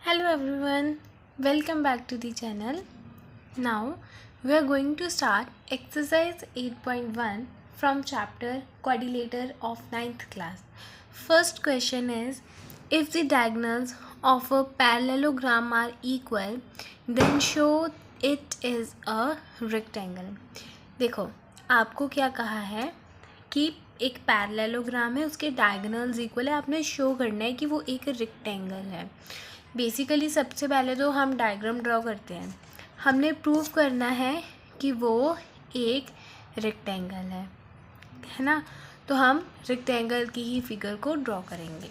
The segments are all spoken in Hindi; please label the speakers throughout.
Speaker 1: Hello everyone, welcome back to the channel. Now we are going to start exercise 8.1 from chapter Quadrilateral of ninth class. First question is, if the diagonals of a parallelogram are equal, then show it is a rectangle. देखो आपको क्या कहा है कि एक पैरेललोग्राम है, उसके डायगोनल्स इक्वल है, आपने शो करना है कि वो एक रेक्टेंगल है. बेसिकली सबसे पहले तो हम डायग्राम ड्रॉ करते हैं. हमने प्रूव करना है कि वो एक रेक्टेंगल है ना. तो हम रेक्टेंगल की ही फिगर को ड्रॉ करेंगे.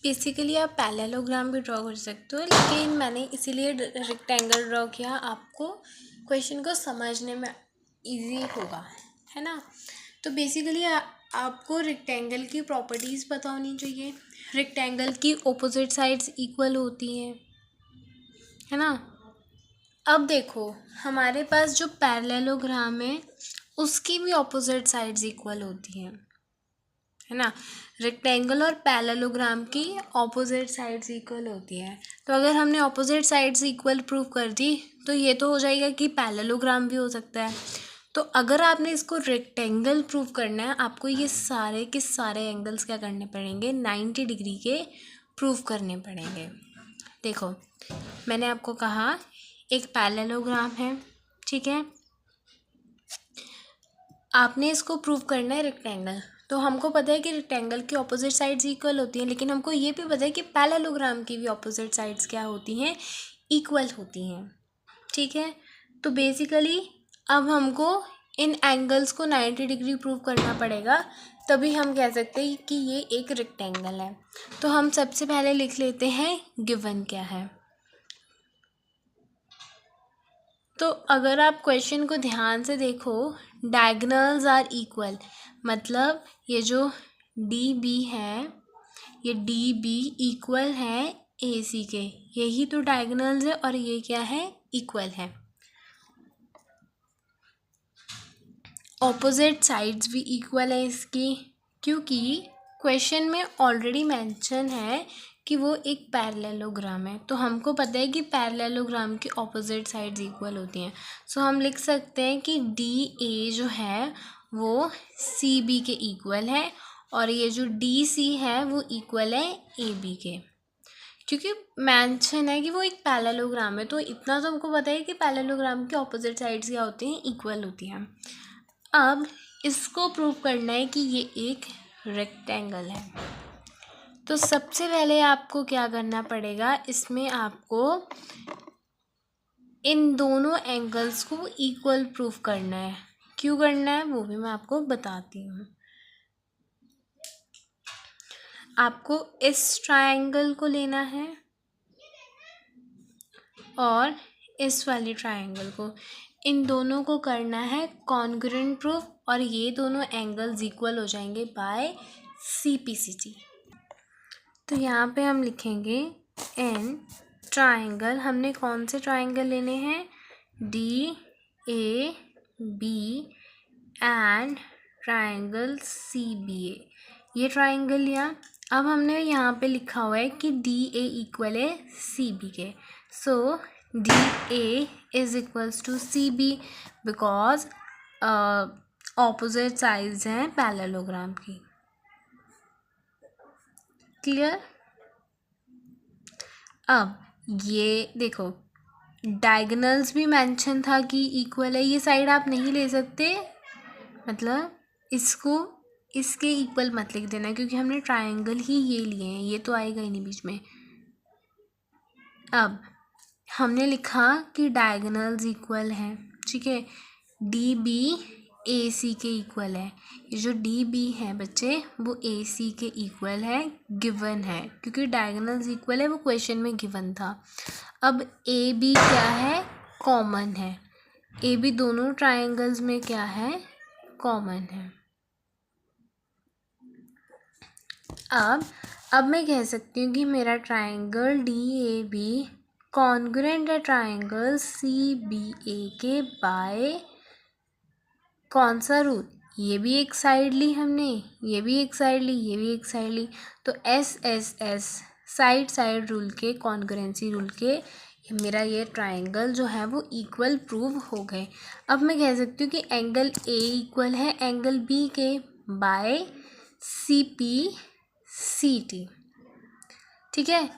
Speaker 1: बेसिकली आप पैरेललोग्राम भी ड्रॉ कर सकते हो, लेकिन मैंने इसीलिए रेक्टेंगल ड्रॉ किया, आपको क्वेश्चन को समझने में इजी होगा, है ना. तो बेसिकली आपको रेक्टेंगल की प्रॉपर्टीज़ पता होनी चाहिए. रेक्टेंगल की ऑपोजिट साइड्स इक्वल होती हैं, है ना. अब देखो हमारे पास जो पैरेललोग्राम है उसकी भी ऑपोजिट साइड्स इक्वल होती हैं, है ना. रेक्टेंगल और पैरेललोग्राम की ऑपोजिट साइड्स इक्वल होती हैं. तो अगर हमने ऑपोजिट साइड्स इक्वल प्रूव कर दी तो ये तो हो जाएगा कि पैरेललोग्राम भी हो सकता है. तो अगर आपने इसको रेक्टेंगल प्रूव करना है, आपको ये सारे के सारे एंगल्स क्या करने पड़ेंगे, 90 डिग्री के प्रूव करने पड़ेंगे. देखो मैंने आपको कहा एक पैरेललोग्राम है, ठीक है. आपने इसको प्रूव करना है रेक्टेंगल. तो हमको पता है कि रेक्टेंगल की ऑपोजिट साइड्स इक्वल होती हैं, लेकिन हमको ये भी पता है कि पैरेललोग्राम की भी ऑपोजिट साइड्स क्या होती हैं, इक्वल होती हैं, ठीक है. तो बेसिकली अब हमको इन एंगल्स को 90 डिग्री प्रूव करना पड़ेगा, तभी हम कह सकते हैं कि ये एक रेक्टेंगल है. तो हम सबसे पहले लिख लेते हैं गिवन क्या है. तो अगर आप क्वेश्चन को ध्यान से देखो, डायगोनल्स आर इक्वल, मतलब ये जो डी बी है, ये डी बी इक्वल है ए सी के, यही तो डायगोनल्स है और ये क्या है, इक्वल है. ऑपोजिट साइड्स भी इक्वल है इसकी, क्योंकि क्वेश्चन में ऑलरेडी मेंशन है कि वो एक पैरेललोग्राम है. तो हमको पता है कि पैरेललोग्राम की ऑपोजिट साइड्स इक्वल होती हैं. सो हम लिख सकते हैं कि डी ए जो है वो सी बी के इक्वल है, और ये जो डी सी है वो इक्वल है ए बी के, क्योंकि मेंशन है कि वो एक पैरेललोग्राम है. तो इतना तो हमको पता है कि पैरेललोग्राम की ऑपोजिट साइड्स क्या होती हैं, इक्वल होती हैं. अब इसको प्रूव करना है कि ये एक रेक्टेंगल है. तो सबसे पहले आपको क्या करना पड़ेगा, इसमें आपको इन दोनों एंगल्स को इक्वल प्रूव करना है. क्यों करना है वो भी मैं आपको बताती हूँ. आपको इस ट्रायंगल को लेना है और इस वाली ट्रायंगल को, इन दोनों को करना है कॉन्ग्रुएंट प्रूफ, और ये दोनों एंगल्स इक्वल हो जाएंगे बाय CPCT. तो यहाँ पे हम लिखेंगे इन ट्रायंगल, हमने कौन से ट्रायंगल लेने हैं, DAB एंड ट्रायंगल CBA, ये ट्रायंगल लिया. अब हमने यहाँ पे लिखा हुआ है कि DA इक्वल है CB के. So DA is equals to CB because opposite sides हैं पैरेललोग्राम की. क्लियर. अब ये देखो डायगोनल्स भी मेंशन था कि इक्वल है, ये साइड आप नहीं ले सकते, मतलब इसको इसके इक्वल मत लिख देना, क्योंकि हमने ट्रायंगल ही ये लिए हैं, ये तो आएगा ही नहीं बीच में. अब हमने लिखा कि डायगोनल्स इक्वल हैं, ठीक है. डी बी ए सी के इक्वल है. ये जो डी बी है बच्चे वो ए सी के इक्वल है, गिवन है, क्योंकि डायगोनल्स इक्वल है, वो क्वेश्चन में गिवन था. अब ए बी क्या है, कॉमन है. ए बी दोनों ट्रायंगल्स में क्या है, कॉमन है. अब मैं कह सकती हूँ कि मेरा triangle D A B congruent है ट्रायंगल सी बी ए के बाय कौन सा रूल, ये भी एक साइड ली हमने, ये भी एक साइड ली, ये भी एक साइड ली. तो S S S side side rule के, कॉन्करेंसी रूल के मेरा ये ट्राइंगल जो है वो इक्वल प्रूव हो गए। अब मैं कह सकती हूँ कि एंगल ए इक्वल है एंगल बी के by C P C T. ठीक है,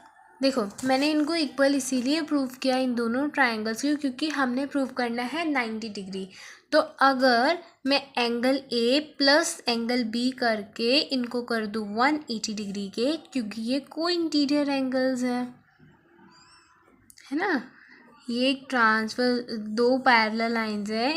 Speaker 1: देखो मैंने इनको इक्वल इसीलिए प्रूव किया इन दोनों ट्राइंगल्स को क्योंकि हमने प्रूव करना है 90 डिग्री। तो अगर मैं angle A plus angle B करके इनको कर दूँ 180 डिग्री के, क्योंकि ये को इंटीरियर एंगल्स है ना, ये एक ट्रांसफर, दो पैरेलल लाइंस है,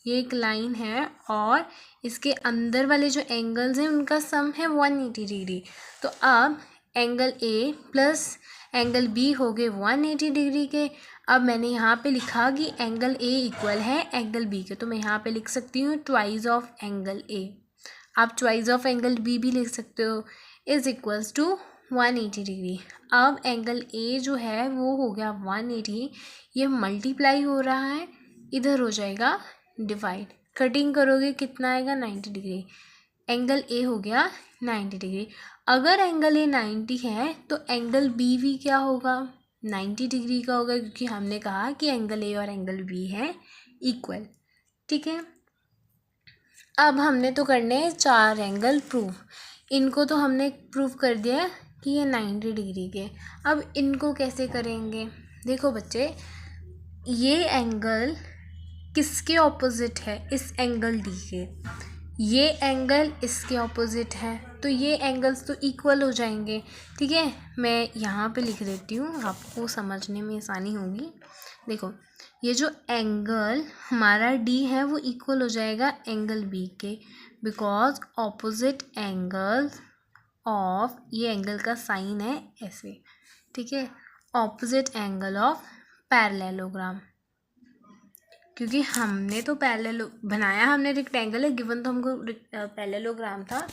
Speaker 1: ये एक लाइन है और इसके अंदर वाले जो एंगल्स हैं उनका सम है 180 डिग्री। तो अब angle A plus angle B हो गए 180 डिग्री के। अब मैंने यहाँ पे लिखा कि एंगल ए इक्वल है एंगल बी के, तो मैं यहाँ पे लिख सकती हूँ ट्वाइस ऑफ एंगल ए। आप ट्वाइस ऑफ एंगल बी भी लिख सकते हो, इज इक्वल्स टू 180 डिग्री। अब एंगल ए जो है वो हो गया 180, ये मल्टीप्लाई हो रहा है, इधर हो जाएगा डिवाइड, कटिंग करोगे कितना आएगा 90 डिग्री। एंगल ए हो गया 90 डिग्री। अगर एंगल ए 90 है तो एंगल बी भी क्या होगा 90 डिग्री का होगा, क्योंकि हमने कहा कि एंगल ए और एंगल बी है इक्वल। ठीक है, अब हमने तो करने हैं 4 एंगल प्रूव। इनको तो हमने प्रूव कर दिया कि ये 90 डिग्री के। अब इनको कैसे करेंगे, देखो बच्चे, ये एंगल किसके ऑपोजिट है, इस एंगल डी के, ये एंगल इसके ऑपोजिट है, तो ये एंगल्स तो इक्वल हो जाएंगे। ठीक है, मैं यहाँ पे लिख देती हूँ, आपको समझने में आसानी होगी। देखो ये जो एंगल हमारा डी है वो इक्वल हो जाएगा एंगल बी के, बिकॉज ऑपोजिट एंगल्स ऑफ, ये एंगल का साइन है ऐसे। ठीक है, ऑपोजिट एंगल ऑफ पैरेललोग्राम, क्योंकि हमने तो पैरेलल बनाया, हमने रेक्टेंगल है, गिवन तो हमको पैरेललोग्राम था,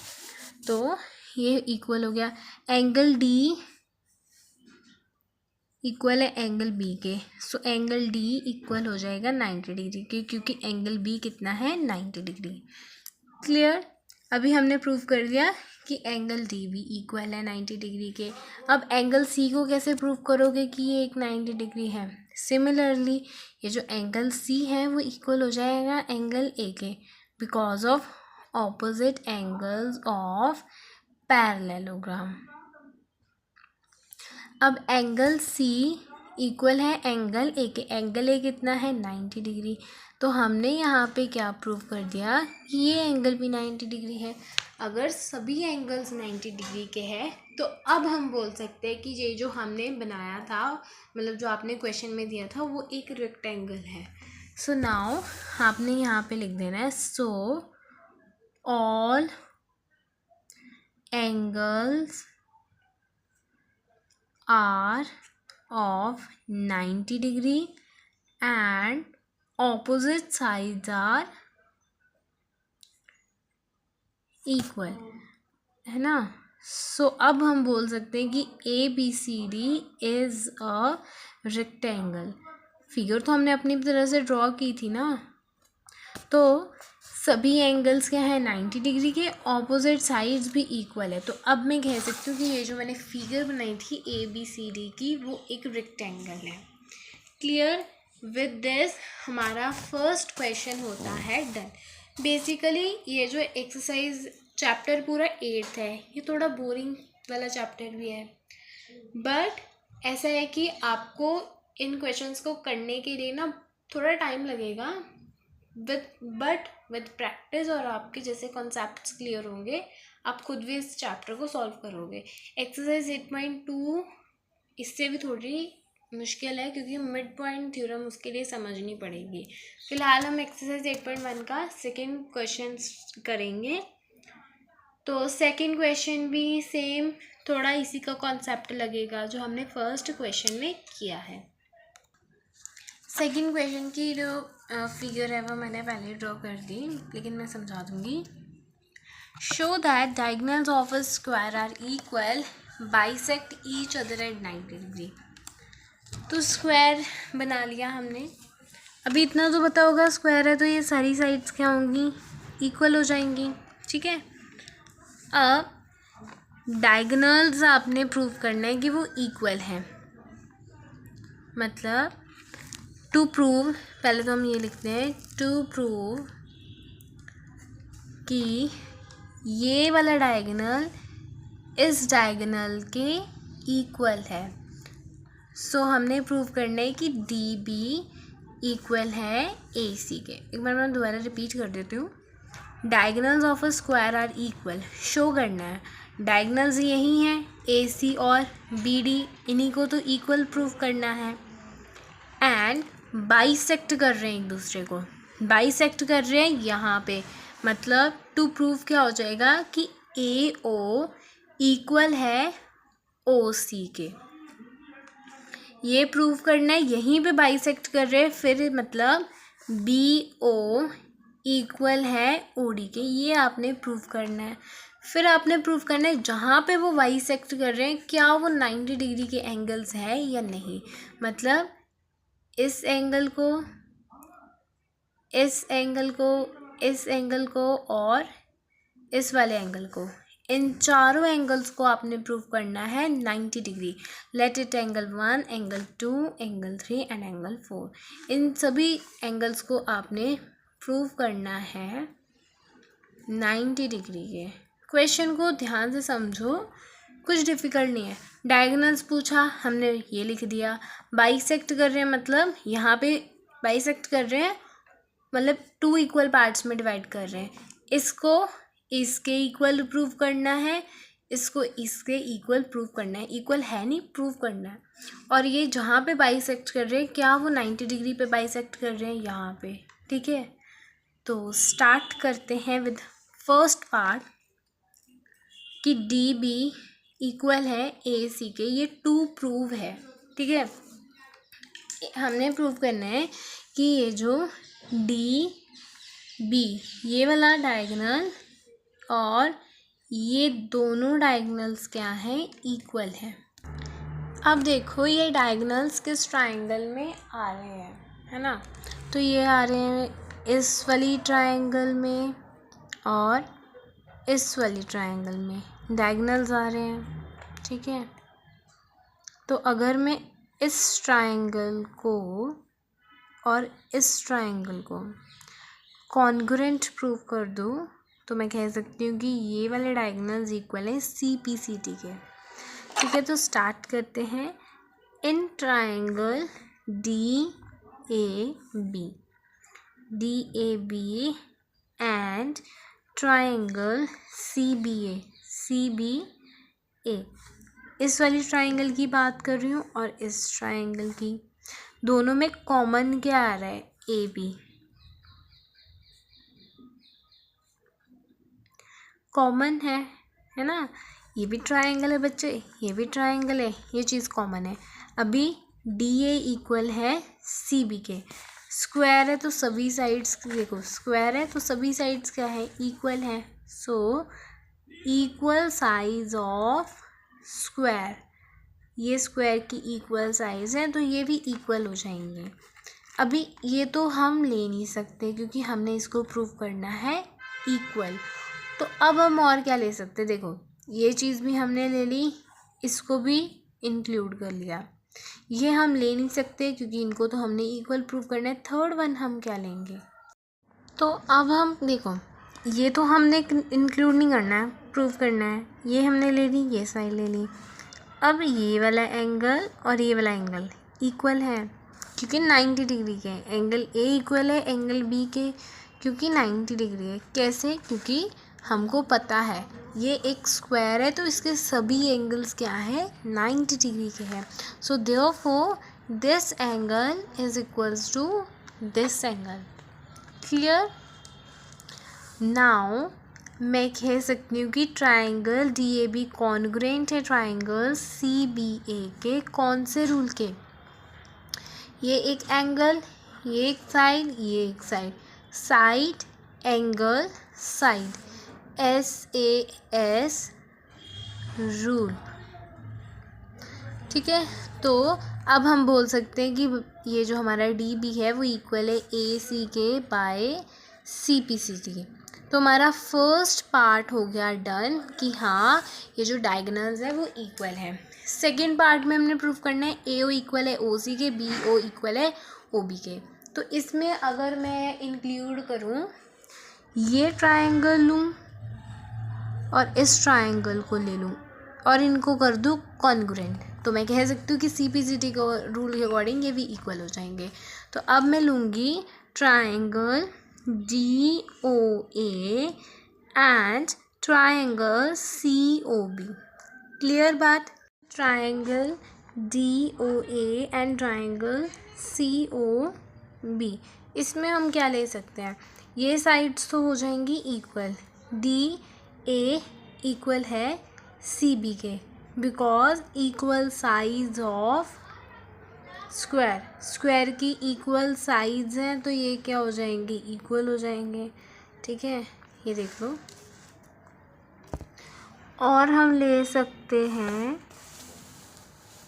Speaker 1: तो ये इक्वल हो गया। एंगल डी इक्वल है एंगल बी के, सो एंगल डी इक्वल हो जाएगा 90 डिग्री के, क्योंकि एंगल बी कितना है 90 डिग्री। क्लियर, अभी हमने प्रूव कर दिया कि एंगल डी भी इक्वल है 90 डिग्री के। अब एंगल सी को कैसे प्रूव करोगे कि ये एक 90 डिग्री है। सिमिलरली ये जो एंगल सी है वो इक्वल हो जाएगा एंगल ए के, because of opposite angles of parallelogram. अब एंगल सी इक्वल है एंगल ए के, एंगल ए कितना है 90 डिग्री, तो हमने यहाँ पे क्या प्रूव कर दिया कि ये एंगल भी 90 डिग्री है। अगर सभी एंगल्स 90 डिग्री के हैं तो अब हम बोल सकते हैं कि ये जो हमने बनाया था, मतलब जो आपने क्वेश्चन में दिया था, वो एक रेक्टेंगल है। सो नाउ आपने यहाँ पे लिख देना है, so all angles are of 90 degree and opposite sides are equal, है ना। सो अब हम बोल सकते हैं कि ABCD is a rectangle। Figure तो हमने अपनी तरह से ड्रॉ की थी ना, तो सभी एंगल्स क्या है 90 डिग्री के, ऑपोजिट साइड्स भी इक्वल है। तो अब मैं कह सकती हूँ कि ये जो मैंने फिगर बनाई थी ABCD की, वो एक रेक्टेंगल है। क्लियर, विद दिस हमारा फर्स्ट क्वेश्चन होता है डन। बेसिकली ये जो एक्सरसाइज चैप्टर पूरा 8th है, ये थोड़ा बोरिंग वाला चैप्टर भी है, बट ऐसा है कि आपको इन क्वेश्चंस को करने के लिए ना थोड़ा टाइम लगेगा, बट विद प्रैक्टिस और आपके जैसे कॉन्सेप्ट्स क्लियर होंगे, आप खुद भी इस चैप्टर को सॉल्व करोगे। एक्सरसाइज 8.2 इससे भी थोड़ी मुश्किल है, क्योंकि मिड पॉइंट थ्योरम उसके लिए समझनी पड़ेगी। फिलहाल हम एक्सरसाइज 8.1 का सेकेंड क्वेश्चन करेंगे। तो सेकेंड क्वेश्चन भी सेम थोड़ा इसी का कॉन्सेप्ट लगेगा जो हमने फर्स्ट क्वेश्चन में किया है। सेकेंड क्वेश्चन की जो फिगर है वो मैंने पहले ड्रॉ कर दी, लेकिन मैं समझा दूंगी। Show that diagonals of a square are equal, bisect each other at 90 degree. तो स्क्वायर बना लिया हमने, अभी इतना तो पता होगा स्क्वायर है तो ये सारी साइड्स क्या होंगी, इक्वल हो जाएंगी। ठीक है, अब डायगोनल्स आपने प्रूव करना है कि वो इक्वल हैं, मतलब टू प्रूव, पहले तो हम ये लिखते हैं टू प्रूव कि ये वाला डायगोनल इस डायगोनल के इक्वल है। सो हमने प्रूव करना है कि डी बी इक्वल है ए सी के। एक बार मैं दोबारा रिपीट कर देती हूँ। Diagonals of a square are equal, show करना है। डायगोनल्स यही हैं ए सी और बी डी, इन्हीं को तो इक्वल प्रूव करना है। एंड बाइसेक्ट कर रहे हैं एक दूसरे को, बाइसेक्ट कर रहे हैं यहाँ पे, मतलब टू प्रूव क्या हो जाएगा कि ए ओ इक्वल है ओ सी के। ये प्रूव करना है, यहीं पे बाइसेक्ट कर रहे हैं, फिर मतलब बी ओ इक्वल है ओ डी के, ये आपने प्रूव करना है। फिर आपने प्रूव करना है जहाँ पे वो बाइसेक्ट कर रहे हैं क्या वो 90 डिग्री के एंगल्स है या नहीं, मतलब इस एंगल को, इस एंगल को, इस एंगल को और इस वाले एंगल को, इन चारों एंगल्स को आपने प्रूव करना है 90 degree. Let it angle 1, angle 2, angle 3 and angle 4, इन सभी एंगल्स को आपने प्रूव करना है 90 डिग्री के। क्वेश्चन को ध्यान से समझो, कुछ डिफ़िकल्ट नहीं है। डायगोनल्स पूछा, हमने ये लिख दिया। बाइसेक्ट कर रहे हैं, मतलब यहाँ पे बाइसेक्ट कर रहे हैं, मतलब टू इक्वल पार्ट्स में डिवाइड कर रहे हैं। इसको इसके इक्वल प्रूव करना है, इसको इसके इक्वल प्रूव करना है, इक्वल है नहीं, प्रूव करना है। और ये जहाँ पे बाइसेक्ट कर रहे हैं क्या वो 90 डिग्री पे बाइसेक्ट कर रहे हैं, यहाँ पे, ठीक है। तो स्टार्ट करते हैं विद फर्स्ट पार्ट कि डी बी इक्वल है ए सी के, ये टू प्रूव है, ठीक है। हमने प्रूव करना है कि ये जो डी बी ये वाला डायगोनल और ये दोनों डायगोनल्स क्या हैं, इक्वल है। अब देखो ये डायगोनल्स किस ट्रायंगल में आ रहे हैं, है ना। तो ये आ रहे हैं इस वाली ट्रायंगल में और इस वाली ट्रायंगल में डायगोनल्स आ रहे हैं, ठीक है। तो अगर मैं इस ट्रायंगल को और इस ट्रायंगल को कॉन्ग्रुएंट प्रूव कर दूँ तो मैं कह सकती हूँ कि ये वाले डायगोनल्स इक्वल है सी पी सी टी के, ठीक है। तो स्टार्ट करते हैं। In triangle D A B and triangle C B A, इस वाली ट्रायंगल की बात कर रही हूँ और इस ट्रायंगल की, दोनों में कॉमन क्या आ रहा है, ए बी कॉमन है ना। ये भी ट्रायंगल है बच्चे, ये भी ट्रायंगल है, ये चीज़ कॉमन है। अभी डी ए इक्वल है सी बी के, स्क्वायर है तो सभी साइड्स, देखो स्क्वायर है तो सभी साइड्स क्या है, इक्वल है। So equal size of square, ये स्क्वायर की इक्वल साइज है तो ये भी इक्वल हो जाएंगे। अभी ये तो हम ले नहीं सकते क्योंकि हमने इसको प्रूव करना है इक्वल। तो अब हम और क्या ले सकते, देखो ये चीज़ भी हमने ले ली, इसको भी इंक्लूड कर लिया। ये हम ले नहीं सकते क्योंकि इनको तो हमने इक्वल प्रूव करना है। थर्ड वन हम क्या लेंगे, तो अब हम देखो ये तो हमने इंक्लूड नहीं करना है, प्रूव करना है। ये हमने ले ली, ये साइड ले ली। अब ये वाला एंगल और ये वाला एंगल इक्वल है क्योंकि 90 डिग्री के, एंगल ए इक्वल है एंगल बी के क्योंकि 90 डिग्री है। कैसे, क्योंकि हमको पता है ये एक स्क्वायर है तो इसके सभी एंगल्स क्या है, 90 डिग्री के हैं। So therefore this angle is equals to this angle. Clear. Now मैं कह सकती हूँ कि triangle D A B congruent है ट्राइंगल सी बी ए के, कौन से रूल के, ये एक एंगल, ये एक साइड, ये एक side, side angle side, SAS rule, ठीक है। तो अब हम बोल सकते हैं कि ये जो हमारा डी बी है वो इक्वल है ए सी के by C P C T के। तो हमारा फर्स्ट पार्ट हो गया डन कि हाँ ये जो डायगोनल्स है वो इक्वल है। सेकेंड पार्ट में हमने प्रूव करना है ए ओ इक्वल है ओ सी के, बी ओ इक्वल है ओ बी के। तो इसमें अगर मैं इंक्लूड करूँ ये ट्रायंगल लूँ और इस ट्रायंगल को ले लूँ और इनको कर दूँ कॉन्ग्रुएंट, तो मैं कह सकती हूँ कि CPCT को रूल के अकॉर्डिंग ये भी इक्वल हो जाएंगे। तो अब मैं लूँगी triangle DOA and triangle COB। Clear बात? Triangle DOA and triangle COB, इसमें हम क्या ले सकते हैं, ये साइड्स तो हो जाएंगी इक्वल, DA इक्वल है CB के because equal size of square, square की इक्वल साइज हैं तो ये क्या हो जाएंगे, इक्वल हो जाएंगे। ठीक है, ये देख लो। और हम ले सकते हैं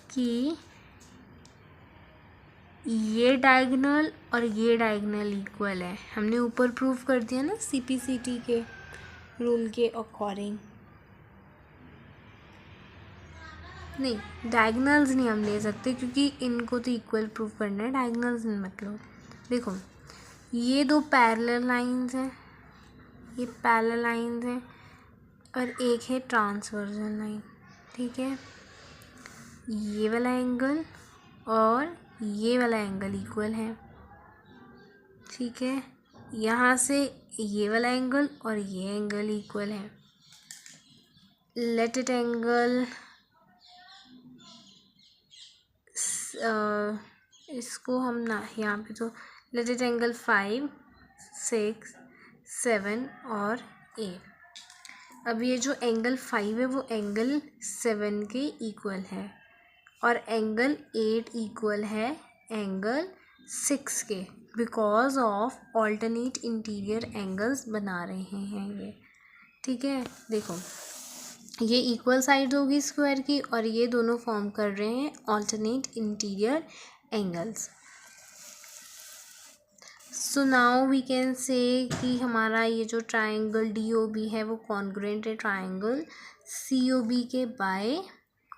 Speaker 1: कि ये डायगोनल और ये डायगोनल इक्वल है, हमने ऊपर प्रूव कर दिया ना CPCT के रूल के अकॉर्डिंग। नहीं, डायगोनल्स नहीं हम ले सकते क्योंकि इनको तो इक्वल प्रूव करना है, डायगोनल्स नहीं। मतलब देखो ये दो पैरेलल लाइंस हैं, ये पैरेलल लाइंस हैं और एक है ट्रांसवर्जन लाइन। ठीक है, ये वाला एंगल और ये वाला एंगल इक्वल है। ठीक है, यहाँ से ये वाला एंगल और ये एंगल इक्वल है। लेट इट एंगल इसको हम ना यहाँ पे तो लेट इट एंगल 5, 6, 7 और 8। अब ये जो एंगल 5 है वो एंगल 7 के इक्वल है और एंगल 8 इक्वल है एंगल 6 के because of alternate interior angles बना रहे हैं ये। ठीक है, देखो ये इक्वल साइड होगी स्क्वायर की और ये दोनों फॉर्म कर रहे हैं alternate interior angles. So now we can say कि हमारा ये जो ट्रायंगल DOB है वो कॉन्ग्रुएंट है ट्रायंगल COB के बाय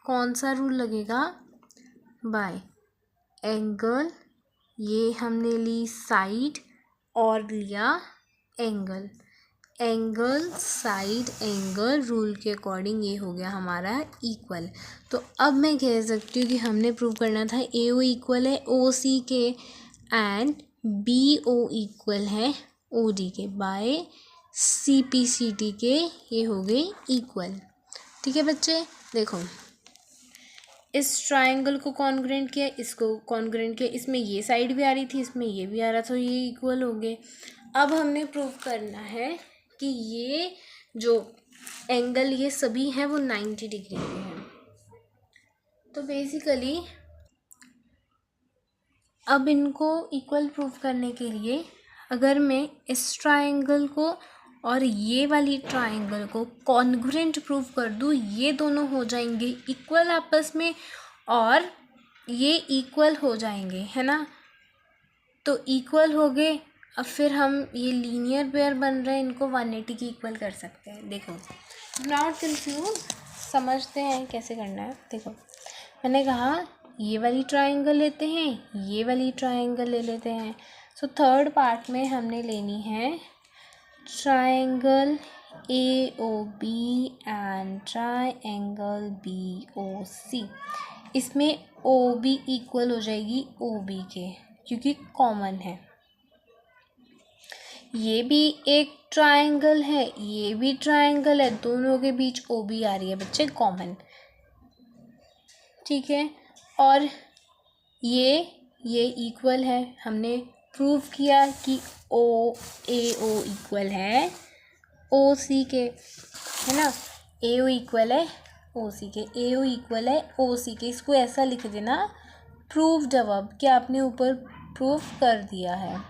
Speaker 1: कौन सा रूल लगेगा, बाय एंगल, ये हमने ली साइड और लिया angle, angle side angle rule के अकॉर्डिंग ये हो गया हमारा इक्वल। तो अब मैं कह सकती हूँ कि हमने प्रूव करना था AO इक्वल है OC के एंड BO इक्वल है OD के बाय CPCT के, ये हो गए इक्वल। ठीक है बच्चे, देखो इस ट्रायंगल को कॉन्ग्रुएंट किया, इसको कॉन्ग्रुएंट किया, इसमें ये साइड भी आ रही थी, इसमें ये भी आ रहा था, ये इक्वल हो गए। अब हमने प्रूव करना है कि ये जो एंगल ये सभी हैं वो 90 डिग्री के हैं। तो बेसिकली अब इनको इक्वल प्रूव करने के लिए अगर मैं इस ट्रायंगल को और ये वाली ट्रायंगल को कॉन्ग्रुएंट प्रूव कर दूँ, ये दोनों हो जाएंगे इक्वल आपस में और ये इक्वल हो जाएंगे, है ना। तो इक्वल हो गए, अब फिर हम ये लीनियर पेयर बन रहे हैं, इनको 180 की इक्वल कर सकते हैं। देखो नॉट कंफ्यूज, समझते हैं कैसे करना है। देखो मैंने कहा ये वाली ट्रायंगल लेते हैं, ये वाली ट्रायंगल ले लेते हैं। सो थर्ड पार्ट में हमने लेनी है triangle AOB and triangle BOC। इसमें OB इक्वल हो जाएगी OB के क्योंकि कॉमन है। ये भी एक ट्रायंगल है, ये भी ट्रायंगल है, दोनों के बीच OB आ रही है बच्चे कॉमन। ठीक है, और ये इक्वल है, हमने प्रूव किया कि AO इक्वल है OC के, है ना। AO इक्वल है OC के, AO इक्वल है OC के। इसको ऐसा लिख देना प्रूव्ड अब कि आपने ऊपर प्रूव कर दिया है।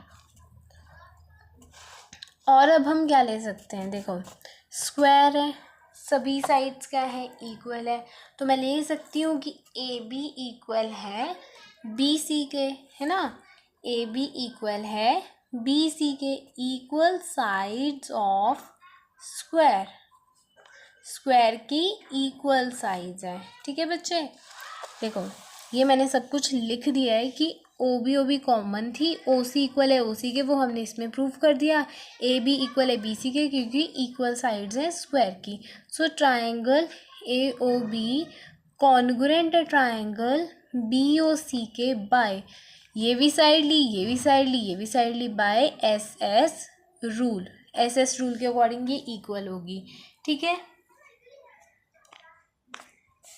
Speaker 1: और अब हम क्या ले सकते हैं, देखो स्क्वायर है, सभी साइड्स क्या है, इक्वल है, तो मैं ले सकती हूँ कि AB इक्वल है BC के, है ना। AB इक्वल है बी सी के equal sides of square, square की इक्वल साइज है। ठीक है बच्चे, देखो ये मैंने सब कुछ लिख दिया है कि ओ बी कॉमन थी, ओ सी इक्वल है ओ सी के, वो हमने इसमें प्रूव कर दिया। ए बी इक्वल है बी सी के क्योंकि इक्वल साइड्स हैं स्क्वायर की। So triangle A O B congruent है ट्राइंगल बी ओ सी के बाय, ये भी साइड ली, ये भी साइड ली, ये भी साइड ली, by S S rule. S S rule के अकॉर्डिंग ये इक्वल होगी। ठीक है,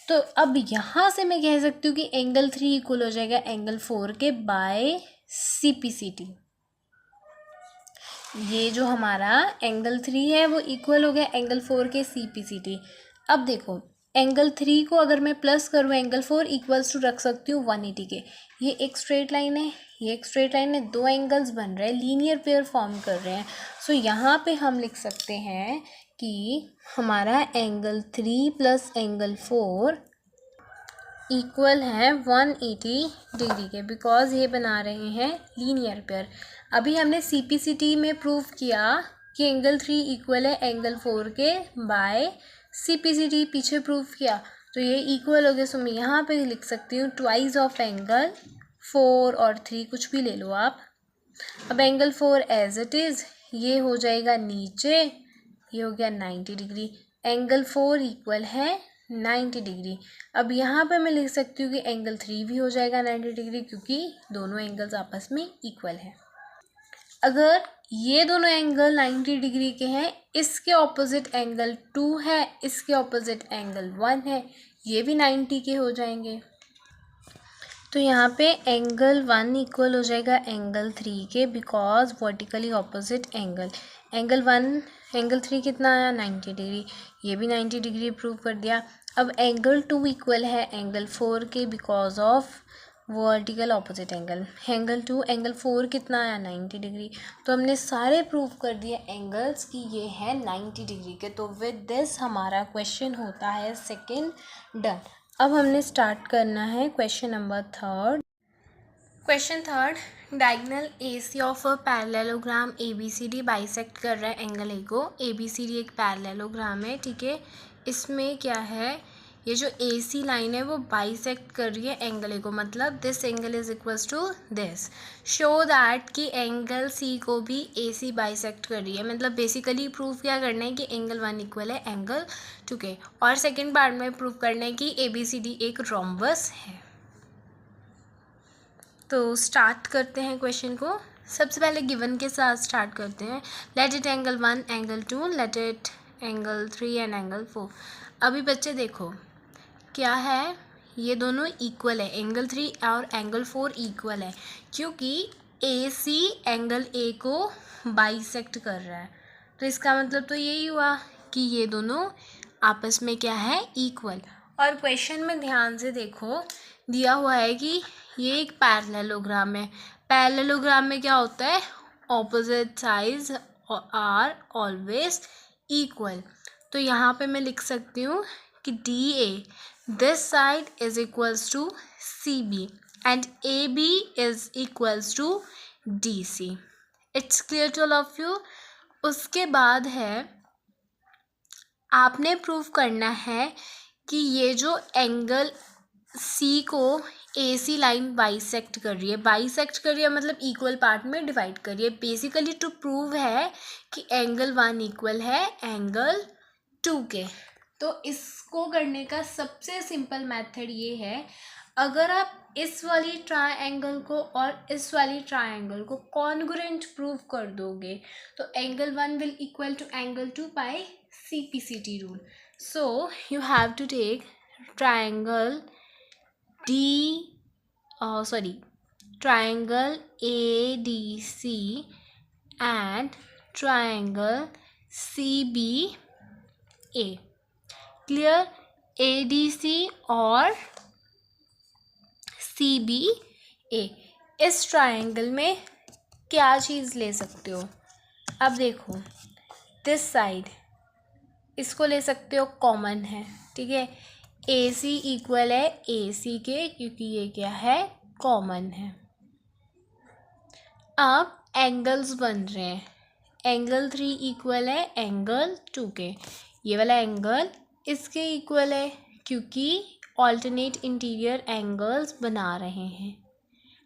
Speaker 1: तो अब यहाँ से मैं कह सकती हूँ कि एंगल 3 इक्वल हो जाएगा एंगल 4 के by C P C T. ये जो हमारा एंगल 3 है वो इक्वल हो गया एंगल 4 के सी पी सी टी। अब देखो एंगल 3 को अगर मैं प्लस करूँ एंगल 4 इक्वल्स टू रख सकती हूँ 180 के। ये एक स्ट्रेट लाइन है, ये एक स्ट्रेट लाइन है, दो एंगल्स बन रहे हैं, लीनियर पेयर फॉर्म कर रहे हैं। सो यहाँ पे हम लिख सकते हैं कि हमारा एंगल 3 प्लस एंगल 4 इक्वल है 180 डिग्री के, बिकॉज ये बना रहे हैं लीनियर पेयर। अभी हमने CPCT में प्रूव किया कि एंगल 3 इक्वल है एंगल 4 के बाय CPCT, पीछे प्रूव किया तो ये इक्वल हो गया। सो मैं यहाँ पे लिख सकती हूँ ट्वाइस ऑफ एंगल 4 और 3, कुछ भी ले लो आप। अब एंगल 4 एज इट इज़, ये हो जाएगा नीचे, ये हो गया 90 डिग्री। एंगल 4 इक्वल है 90 डिग्री। अब यहाँ पे मैं लिख सकती हूँ कि एंगल 3 भी हो जाएगा 90 डिग्री क्योंकि दोनों एंगल्स आपस में इक्वल हैं। अगर ये दोनों एंगल 90 डिग्री के हैं, इसके ऑपोजिट एंगल 2 है, इसके ऑपोजिट एंगल 1 है, ये भी 90 के हो जाएंगे। तो यहाँ पे एंगल 1 इक्वल हो जाएगा एंगल 3 के, because vertically opposite angle. Angle 1 angle 3 कितना आया 90 डिग्री, ये भी 90 डिग्री प्रूव कर दिया। अब एंगल 2 इक्वल है एंगल 4 के because of vertical opposite angle. Angle 2 angle 4 कितना आया 90 डिग्री। तो हमने सारे प्रूव कर दिए एंगल्स कि ये है 90 डिग्री के। तो विद दिस हमारा क्वेश्चन होता है सेकेंड डन। अब हमने स्टार्ट करना है question number 3। Question 3, diagonal AC of a parallelogram ABCD bisect कर रहा है एंगल A को। ABCD एक पैरेललोग्राम है, ठीक है। इसमें क्या है, ये जो AC लाइन है वो बाइसेक्ट कर रही है एंगल A को, मतलब this angle is equals to this. Show that कि एंगल C को भी AC बाइसेक्ट कर रही है, मतलब बेसिकली प्रूफ क्या करना है कि एंगल 1 इक्वल है एंगल 2 के, और सेकेंड पार्ट में प्रूव करना है कि ABCD एक रोम्बस है। तो स्टार्ट करते हैं क्वेश्चन को। सबसे पहले गिवन के साथ स्टार्ट करते हैं। Let it angle 1 angle 2, let it angle 3 and angle 4। अभी बच्चे देखो क्या है, ये दोनों इक्वल है, एंगल 3 और एंगल 4 इक्वल है क्योंकि AC एंगल A को बाइसेक्ट कर रहा है। तो इसका मतलब तो यही हुआ कि ये दोनों आपस में क्या है, इक्वल। और क्वेश्चन में ध्यान से देखो, दिया हुआ है कि ये एक पैरेललोग्राम है। पैरेललोग्राम में क्या होता है, opposite sides are always equal. तो यहाँ पे मैं लिख सकती हूँ कि DA this side is equals to CB and AB is equals to DC। It's clear to all of you. उसके बाद है आपने प्रूव करना है कि ये जो एंगल C को AC लाइन बाइसेक्ट कर रही है, बाइसेक्ट कर रही है मतलब इक्वल पार्ट में डिवाइड कर रही है। बेसिकली टू प्रूव है कि एंगल 1 इक्वल है एंगल 2 के। तो इसको करने का सबसे सिंपल मेथड ये है, अगर आप इस वाली ट्रायंगल को और इस वाली ट्रायंगल को कॉन्ग्रुएंट प्रूव कर दोगे तो angle 1 will equal to angle 2 by CPCT rule. So you have to take triangle triangle ADC and triangle CBA. Clear? ADC और CBA, इस ट्रायंगल में क्या चीज़ ले सकते हो। अब देखो दिस साइड, इसको ले सकते हो कॉमन है, ठीक है। AC इक्वल है AC के क्योंकि ये क्या है, कॉमन है। अब एंगल्स बन रहे हैं। एंगल 3 इक्वल है एंगल 2 के, ये वाला एंगल इसके इक्वल है क्योंकि ऑल्टरनेट इंटीरियर एंगल्स बना रहे हैं।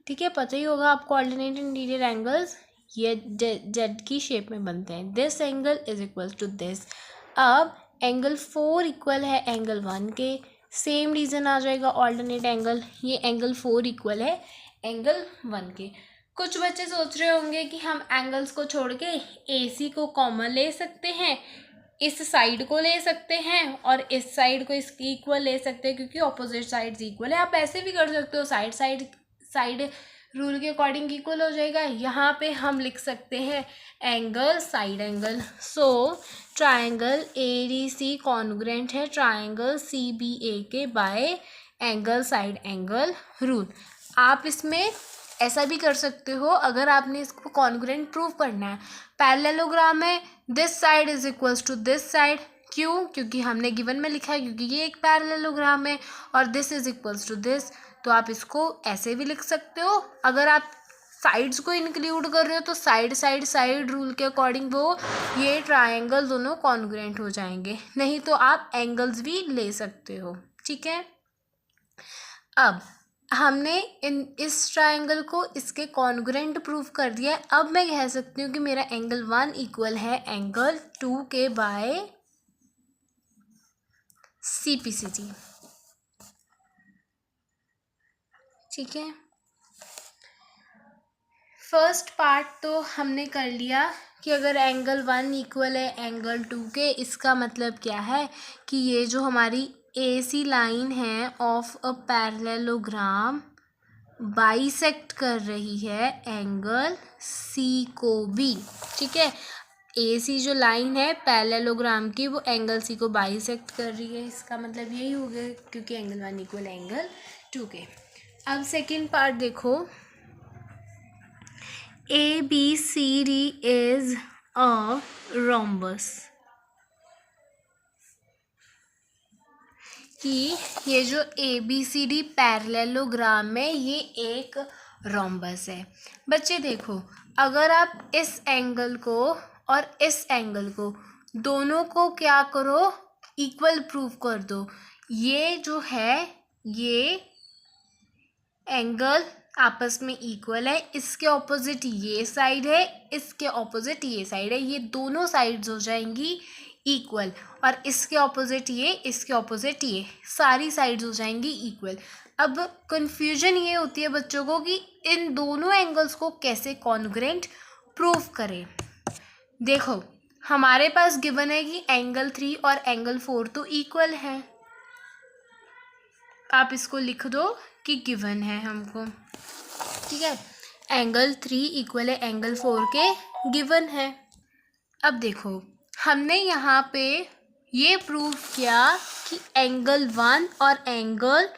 Speaker 1: ठीक है, पता ही होगा आपको ऑल्टरनेट इंटीरियर एंगल्स ये जेड की शेप में बनते हैं। This angle is equal to this. अब एंगल 4 इक्वल है एंगल 1 के, सेम रीज़न आ जाएगा ऑल्टरनेट एंगल, ये एंगल 4 इक्वल है एंगल 1 के। कुछ बच्चे सोच रहे होंगे कि हम एंगल्स को छोड़ के AC को कॉमन ले सकते हैं, इस साइड को ले सकते हैं और इस साइड को इसकी इक्वल ले सकते हैं क्योंकि ऑपोजिट साइड्स इक्वल है। आप ऐसे भी कर सकते हो, साइड रूल के अकॉर्डिंग इक्वल हो जाएगा। यहाँ पे हम लिख सकते हैं angle side angle. So triangle ADC congruent है ट्राइंगल CBA के by angle side angle rule. आप इसमें ऐसा भी कर सकते हो, अगर आपने इसको कॉन्ग्रुएंट प्रूव करना है। पैरेललोग्राम में this side is equals to this side, क्यों? क्योंकि हमने गिवन में लिखा है क्योंकि ये एक पैरेललोग्राम है, और this is equals to this, तो आप इसको ऐसे भी लिख सकते हो। अगर आप साइड्स को इंक्लूड कर रहे हो तो साइड रूल के अकॉर्डिंग वो ये ट्रायंगल दोनों कॉन्ग्रुएंट हो जाएंगे, नहीं तो आप एंगल्स भी ले सकते हो। ठीक है, अब हमने इस ट्रायंगल को इसके कॉन्ग्रुएंट प्रूव कर दिया है। अब मैं कह सकती हूँ कि मेरा एंगल 1 इक्वल है एंगल 2 के बाय CPCG। ठीक है, फर्स्ट पार्ट तो हमने कर लिया कि अगर एंगल 1 इक्वल है एंगल 2 के, इसका मतलब क्या है कि ये जो हमारी AC लाइन है ऑफ अ पैरेललोग्राम बाइसेक्ट कर रही है एंगल C को भी। ठीक है, AC जो लाइन है पैरेललोग्राम की वो एंगल C को बाइसेक्ट कर रही है, इसका मतलब यही हो गया क्योंकि एंगल 1 इक्वल है एंगल 2 के। अब सेकेंड पार्ट देखो, ABCD is a rhombus, कि ये जो ABCD पैरेललोग्राम में ये एक रोम्बस है। बच्चे देखो, अगर आप इस एंगल को और इस एंगल को दोनों को क्या करो, इक्वल प्रूव कर दो। ये जो है ये एंगल आपस में इक्वल है, इसके ऑपोजिट ये साइड है, इसके ऑपोजिट ये साइड है, ये दोनों साइड्स हो जाएंगी इक्वल, और इसके ऑपोजिट ये, इसके ऑपोजिट ये, सारी साइड्स हो जाएंगी इक्वल। अब कन्फ्यूजन ये होती है बच्चों को कि इन दोनों एंगल्स को कैसे कॉन्ग्रुएंट प्रूव करें। देखो, हमारे पास गिवन है कि एंगल 3 और एंगल 4 तो इक्वल है, आप इसको लिख दो कि गिवन है हमको। ठीक है, एंगल 3 इक्वल है एंगल 4 के, गिवन है। अब देखो, हमने यहाँ पे ये प्रूव किया कि एंगल 1 और एंगल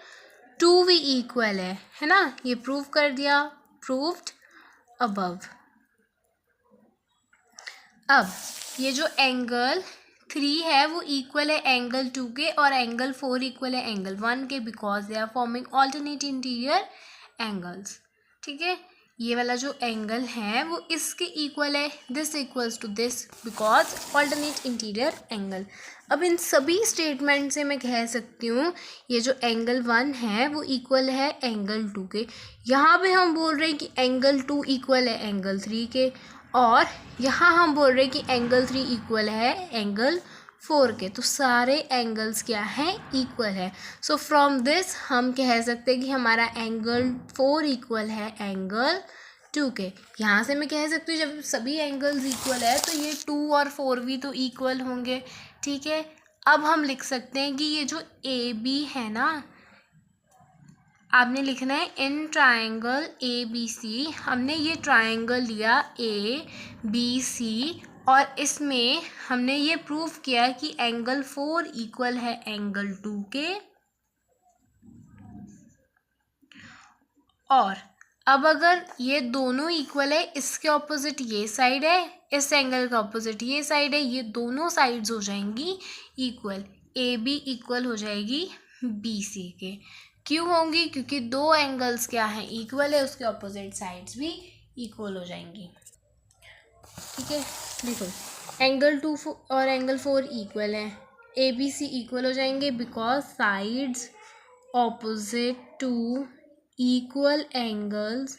Speaker 1: 2 भी इक्वल है ना, ये प्रूव कर दिया, प्रूव्ड अबव। अब ये जो एंगल 3 है वो इक्वल है एंगल 2 के, और एंगल 4 इक्वल है एंगल 1 के, because they are forming alternate interior angles. ठीक है, ये वाला जो एंगल है वो इसके इक्वल है, this equals to this because alternate interior angle. अब इन सभी स्टेटमेंट से मैं कह सकती हूँ ये जो एंगल 1 है वो इक्वल है एंगल 2 के। यहाँ पे हम बोल रहे हैं कि एंगल 2 इक्वल है एंगल 3 के, और यहाँ हम बोल रहे हैं कि एंगल 3 इक्वल है एंगल 4 के, तो सारे एंगल्स क्या हैं, इक्वल है। सो फ्रॉम दिस हम कह सकते हैं कि हमारा एंगल 4 इक्वल है एंगल 2 के। यहाँ से मैं कह सकती हूँ जब सभी एंगल्स इक्वल है तो ये 2 और 4 भी तो इक्वल होंगे। ठीक है, अब हम लिख सकते हैं कि ये जो AB है ना, आपने लिखना है इन ट्राइंगल ABC, हमने ये ट्राइंगल लिया ABC और इसमें हमने ये प्रूव किया कि एंगल 4 इक्वल है एंगल 2 के। और अब अगर ये दोनों इक्वल है, इसके ऑपोजिट ये साइड है, इस एंगल का ऑपोजिट ये साइड है, ये दोनों साइड्स हो जाएंगी इक्वल, AB इक्वल हो जाएगी BC के। क्यों होंगी? क्योंकि दो एंगल्स क्या हैं, इक्वल है, उसके ऑपोजिट साइड्स भी इक्वल हो जाएंगी। ठीक है, देखो एंगल 2 और एंगल 4 इक्वल है, ए बी सी इक्वल हो जाएंगे because sides opposite to equal angles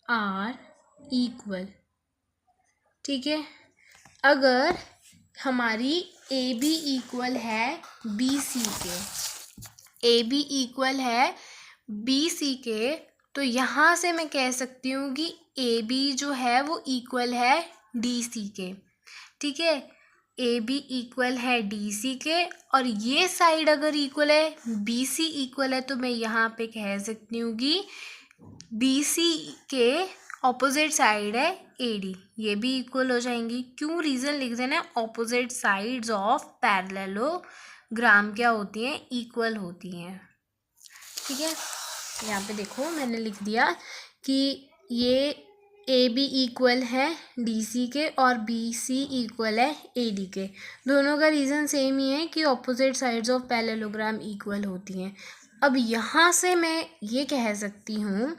Speaker 1: are equal. ठीक है, अगर हमारी ए बी इक्वल है बी सी के, ए बी इक्वल है बी सी के, तो यहाँ से मैं कह सकती हूँ कि ए बी जो है वो इक्वल है डी सी के। ठीक है, ए बी इक्वल है डी सी के, और ये साइड अगर इक्वल है बी सी इक्वल है, तो मैं यहाँ पे कह सकती हूँ कि बी सी के ऑपोजिट साइड है ए डी, ये भी इक्वल हो जाएंगी। क्यों, रीज़न लिख देना, ऑपोजिट साइड्स ऑफ पैरेललोग्राम क्या होती हैं, इक्वल होती हैं। ठीक है, यहाँ पे देखो मैंने लिख दिया कि ये ए बी इक्वल है डी सी के और बी सी इक्वल है ए डी के। दोनों का रीज़न सेम ही है कि opposite sides of parallelogram equal होती हैं। अब यहाँ से मैं ये कह सकती हूँ,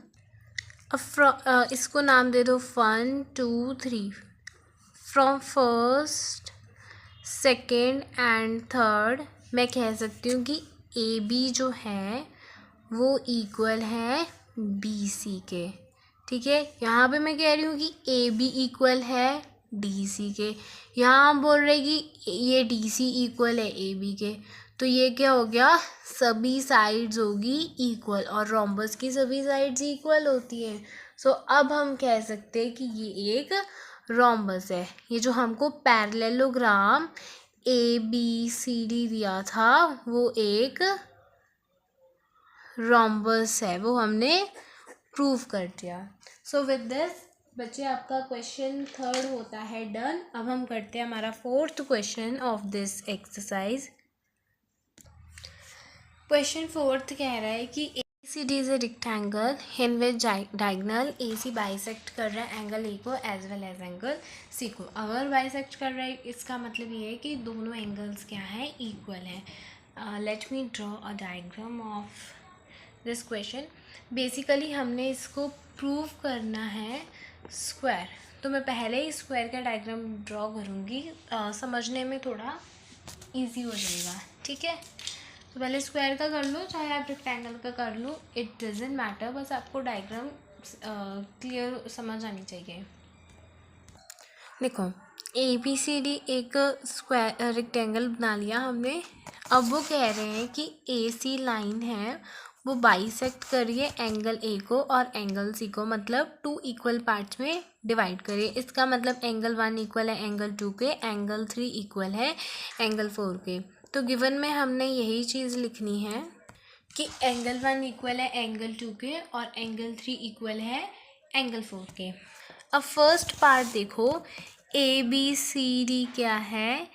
Speaker 1: अब इसको नाम दे दो 1 2 3, from first second and third मैं कह सकती हूँ कि ए बी जो है वो इक्वल है बी सी के। ठीक है, यहाँ पे मैं कह रही हूँ कि ए बी इक्वल है डी सी के, यहाँ हम बोल रहे कि ये डी सी इक्वल है ए बी के, तो ये क्या हो गया, सभी साइड्स होगी इक्वल, और रोम्बस की सभी साइड्स इक्वल होती हैं। सो अब हम कह सकते हैं कि ये एक रोम्बस है। ये जो हमको parallelogram A B C D दिया था वो एक रोम्बस है, वो हमने प्रूव कर दिया। सो विद दिस बच्चे आपका क्वेश्चन थर्ड होता है डन। अब हम करते हैं हमारा fourth question of this exercise. Question fourth कह रहा है कि A C D is a rectangle in which diagonal A C bisect कर रहा है एंगल ए को as well as angle C को। अगर बाइसेक्ट कर रहा है इसका मतलब ये है कि दोनों एंगल्स क्या हैं, इक्वल हैं। Let me draw a diagram of this question. Basically हमने इसको प्रूव करना है स्क्वायर, तो मैं पहले ही स्क्वायर का डायग्राम ड्रॉ करूँगी, समझने में थोड़ा इजी हो जाएगा। ठीक है, तो पहले स्क्वायर का कर लो, चाहे आप रेक्टेंगल का कर लो, इट डजेंट मैटर, बस आपको डायग्राम क्लियर समझ आनी चाहिए। देखो ए बी सी डी एक स्क्वायर रेक्टेंगल बना लिया हमने। अब वो कह रहे हैं कि ए सी लाइन है वो बाइसेक्ट करिए एंगल ए को और एंगल सी को, मतलब 2 इक्वल पार्ट्स में डिवाइड करिए। इसका मतलब एंगल 1 इक्वल है एंगल 2 के, एंगल 3 इक्वल है एंगल 4 के। तो गिवन में हमने यही चीज़ लिखनी है कि एंगल 1 इक्वल है एंगल 2 के और एंगल 3 इक्वल है एंगल 4 के। अब फर्स्ट पार्ट देखो, ए बी सी डी क्या है,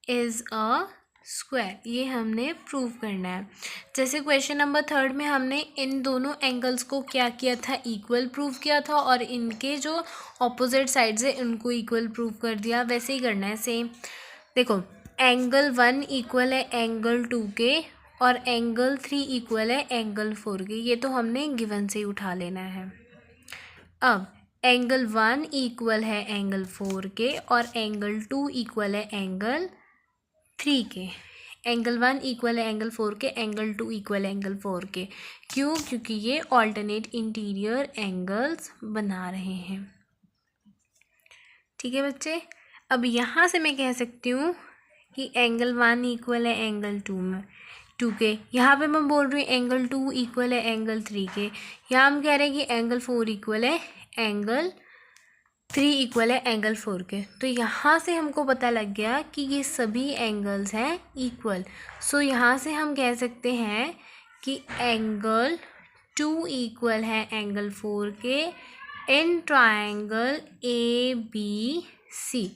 Speaker 1: इज़ अ स्क्वायर, ये हमने प्रूव करना है। जैसे क्वेश्चन नंबर थर्ड में हमने इन दोनों एंगल्स को क्या किया था, इक्वल प्रूव किया था, और इनके जो ऑपोजिट साइड्स है उनको इक्वल प्रूव कर दिया, वैसे ही करना है सेम। देखो एंगल 1 इक्वल है एंगल 2 के और एंगल 3 इक्वल है एंगल 4 के, ये तो हमने गिवन से ही उठा लेना है। अब एंगल 1 इक्वल है एंगल 4 के और एंगल 2 इक्वल है एंगल 3 के, एंगल 1 इक्वल है एंगल 4 के, एंगल 2 इक्वल है एंगल 4 के। क्यों, क्योंकि ये ऑल्टरनेट इंटीरियर एंगल्स बना रहे हैं। ठीक है बच्चे, अब यहाँ से मैं कह सकती हूँ कि एंगल 1 इक्वल है एंगल 2 के, यहाँ पे मैं बोल रही हूँ एंगल 2 इक्वल है एंगल 3 के, यहाँ हम कह रहे हैं कि एंगल 4 इक्वल है एंगल 3 इक्वल है एंगल 4 के। तो यहाँ से हमको पता लग गया कि ये सभी एंगल्स हैं इक्वल। सो यहाँ से हम कह सकते हैं कि एंगल 2 इक्वल है एंगल 4 के in triangle A B C.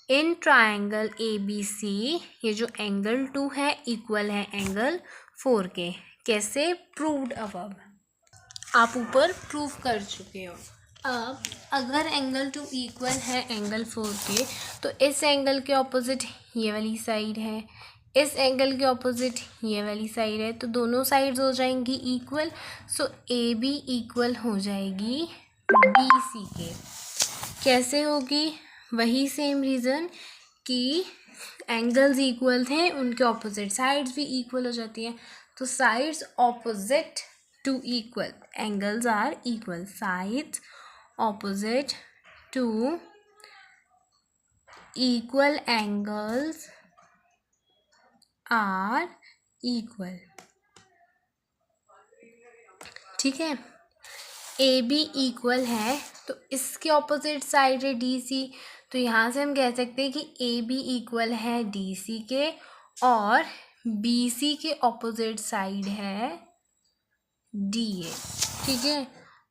Speaker 1: In triangle A B C ये जो एंगल 2 है इक्वल है एंगल 4 के। कैसे, प्रूव्ड अबव, आप ऊपर प्रूव कर चुके हो। अब अगर एंगल 2 इक्वल है एंगल 4 के, तो इस एंगल के ऑपोजिट ये वाली साइड है, इस एंगल के ऑपोजिट ये वाली साइड है, तो दोनों साइड्स हो जाएंगी equal. So A B equal हो जाएगी BC के। कैसे होगी? वही सेम रीज़न कि एंगल्स इक्वल थे, उनके ऑपोजिट साइड्स भी इक्वल हो जाती हैं। तो sides opposite to equal, angles are equal, sides opposite to equal angles are equal. ठीक है, ए बी इक्वल है तो इसके ऑपोजिट साइड है डी सी, तो यहाँ से हम कह सकते हैं कि ए बी इक्वल है डी सी के, और बी सी के ऑपोजिट साइड है डी ए। ठीक है,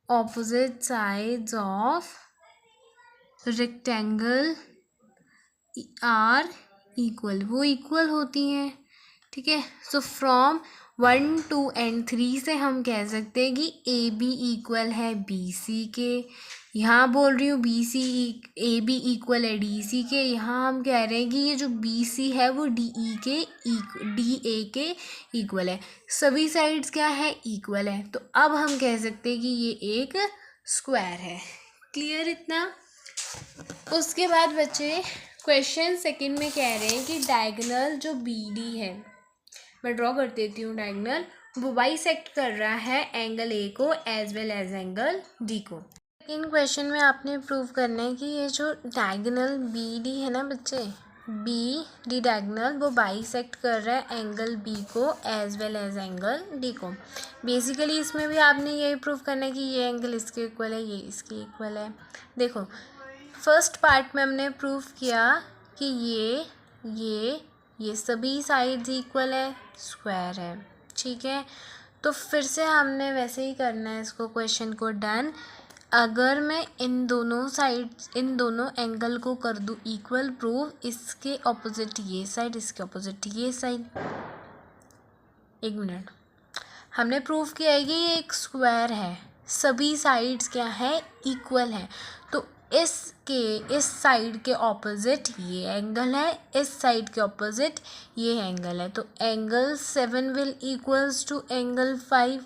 Speaker 1: opposite sides of rectangle are equal, वो इक्वल होती हैं। ठीक है, सो फ्रॉम 1, 2 and 3 से हम कह सकते हैं कि ए बी इक्वल है बी सी के। यहाँ बोल रही हूँ B C A B equal है डी सी के। यहाँ हम कह रहे हैं कि ये जो बी सी है वो डी ए के इक्वल है। सभी साइड्स क्या है? इक्वल है। तो अब हम कह सकते हैं कि ये एक स्क्वायर है। क्लियर इतना? उसके बाद बच्चे क्वेश्चन सेकंड में कह रहे हैं कि डायगोनल जो बी डी है, मैं ड्रॉ कर देती हूँ डायगोनल, वो बाइसेक्ट कर रहा है एंगल ए को as well as angle D को। सेकेंड क्वेश्चन में आपने प्रूव करना है कि ये जो डायगोनल बी डी है ना बच्चे, बी डी डायगोनल, वो बाइसेक्ट कर रहा है एंगल बी को as well as angle D को। बेसिकली इसमें भी आपने यही प्रूव करना है कि ये एंगल इसके इक्वल है, ये इसके इक्वल है। देखो फर्स्ट पार्ट में हमने प्रूव किया कि ये सभी साइड्स इक्वल है, स्क्वायर है। ठीक है, तो फिर से हमने वैसे ही करना है इसको, क्वेश्चन को डन। अगर मैं इन दोनों एंगल को कर दूँ इक्वल प्रूव, इसके ऑपोजिट ये साइड, इसके ऑपोजिट ये साइड। एक मिनट, हमने प्रूव किया है कि ये एक स्क्वायर है, सभी साइड्स क्या है? इक्वल है। तो इस साइड के ऑपोजिट ये एंगल है, इस साइड के ऑपोजिट ये एंगल है। तो angle 7 will equals to angle 5।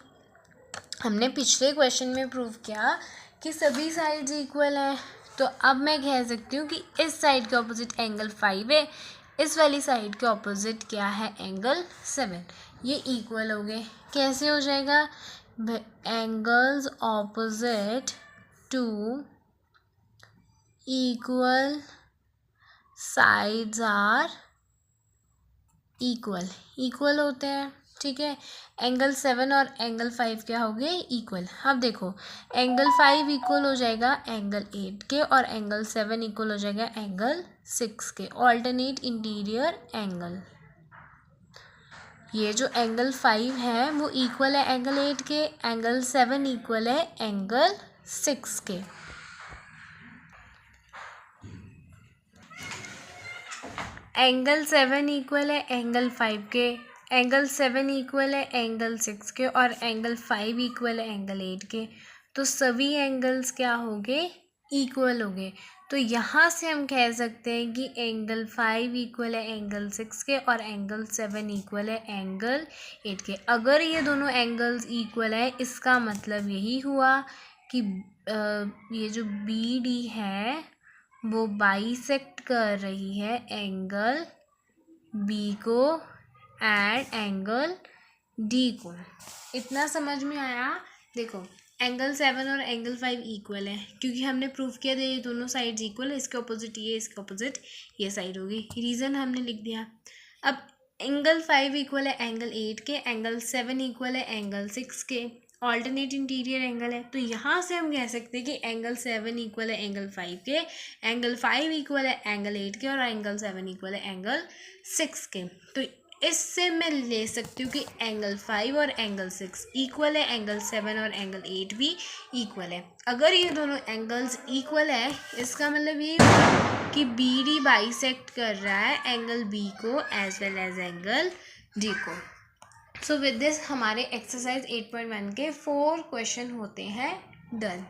Speaker 1: हमने पिछले क्वेश्चन में प्रूव किया कि सभी साइड्स इक्वल हैं। तो अब मैं कह सकती हूँ कि इस साइड के ऑपोजिट एंगल 5 है, इस वाली साइड के ऑपोजिट क्या है? एंगल 7। ये इक्वल हो गए। कैसे हो जाएगा? Angles opposite to equal sides are equal होते हैं। ठीक है, एंगल 7 और एंगल 5 क्या हो गए? इक्वल। अब देखो एंगल 5 इक्वल हो जाएगा एंगल 8 के, और एंगल 7 इक्वल हो जाएगा एंगल 6 के। ऑल्टरनेट इंटीरियर एंगल, ये जो एंगल 5 है वो इक्वल है एंगल 8 के, एंगल 7 इक्वल है एंगल 6 के। एंगल 7 इक्वल है एंगल 5 के, एंगल 7 इक्वल है एंगल 6 के, और एंगल 5 इक्वल है एंगल 8 के। तो सभी एंगल्स क्या हो गए? इक्वल हो गए। तो यहाँ से हम कह सकते हैं कि एंगल 5 इक्वल है एंगल 6 के, और एंगल 7 इक्वल है एंगल 8 के। अगर ये दोनों एंगल्स इक्वल है, इसका मतलब यही हुआ कि ये जो बी डी है वो बाइसेक्ट कर रही है एंगल बी को एंड एंगल डी को। इतना समझ में आया? देखो एंगल 7 और एंगल 5 इक्वल है, क्योंकि हमने प्रूफ किया था ये दोनों साइड्स इक्वल है। इसके ऑपोजिट ये, इसके ऑपोजिट ये साइड होगी। रीज़न हमने लिख दिया। अब एंगल 5 इक्वल है एंगल 8 के, एंगल 7 इक्वल है एंगल 6 के। ऑल्टरनेट इंटीरियर एंगल है, तो यहाँ से हम कह सकते हैं कि एंगल 7 इक्वल है एंगल 5 के, एंगल 5 इक्वल है एंगल 8 के, और एंगल 7 इक्वल है एंगल 6 के। तो इससे मैं ले सकती हूँ कि एंगल 5 और एंगल 6 इक्वल है, एंगल 7 और एंगल 8 भी इक्वल है। अगर ये दोनों एंगल्स इक्वल है, इसका मतलब ये कि बी डी बाइसेक्ट कर रहा है एंगल बी को as well as angle D को। सो विद दिस हमारे एक्सरसाइज 8.1 के 4 क्वेश्चन होते हैं done.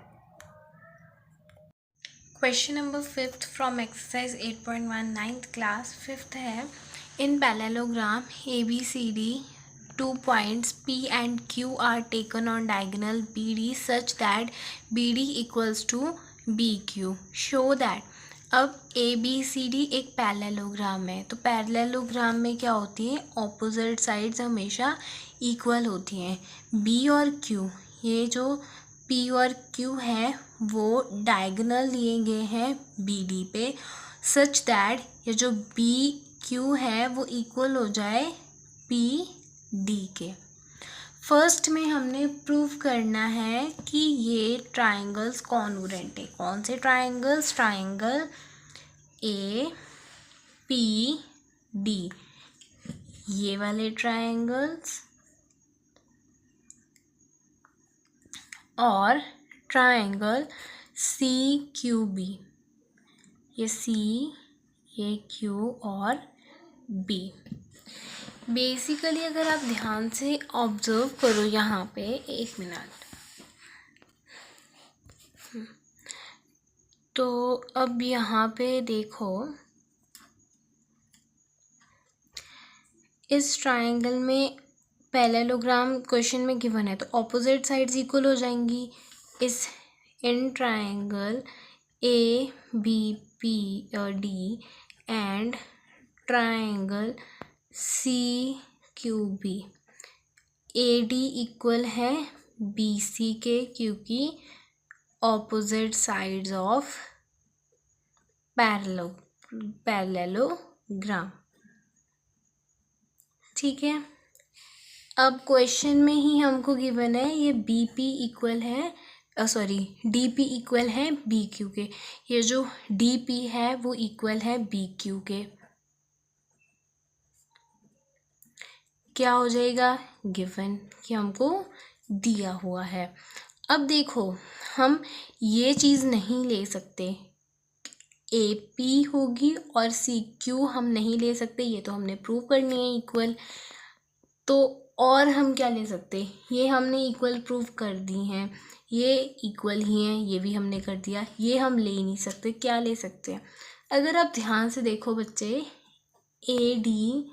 Speaker 1: Question number 5 from exercise 8.1 9th class 5th है। In parallelogram ABCD two points P and Q are taken on diagonal BD such that BD equals to BQ. Show that. अब ABCD एक पैरेललोग्राम है, तो पैरेललोग्राम में क्या होती है, ऑपोजिट साइड्स हमेशा इक्वल होती हैं. B और Q, ये जो P और Q है वो डायगोनल लिए गए हैं BD पे, सच दैट ये जो BQ है वो इक्वल हो जाए PD के. फर्स्ट में हमने प्रूव करना है कि ये ट्राइंगल्स कॉन्ग्रुएंट है. कौन से ट्राइंगल्स? ट्राइंगल APD, ये वाले ट्राइंगल्स, और ट्राइंगल CQB, ये C, ये Q और B. बेसिकली अगर आप ध्यान से ऑब्जर्व करो यहाँ पे, एक मिनट, तो अब यहाँ पे देखो, इस ट्राइंगल में पैरेललोग्राम क्वेश्चन में गिवन है तो ऑपोजिट साइड्स इक्वल हो जाएंगी. In triangle ABPD and triangle CQB, AD equal है BC के, क्योंकि ऑपोजिट साइड्स ऑफ पैरेललोग्राम. ठीक है. अब क्वेश्चन में ही हमको गिवन है ये BP इक्वल है, DP इक्वल है BQ के. ये जो DP है वो इक्वल है BQ के. क्या हो जाएगा? गिवन कि हमको दिया हुआ है. अब देखो, हम ये चीज़ नहीं ले सकते, AP होगी और CQ हम नहीं ले सकते, ये तो हमने प्रूव करनी है इक्वल. तो और हम क्या ले सकते? ये हमने इक्वल प्रूव कर दी हैं, ये इक्वल ही हैं, ये भी हमने कर दिया. ये हम ले नहीं सकते. क्या ले सकते हैं? अगर आप ध्यान से देखो बच्चे, AD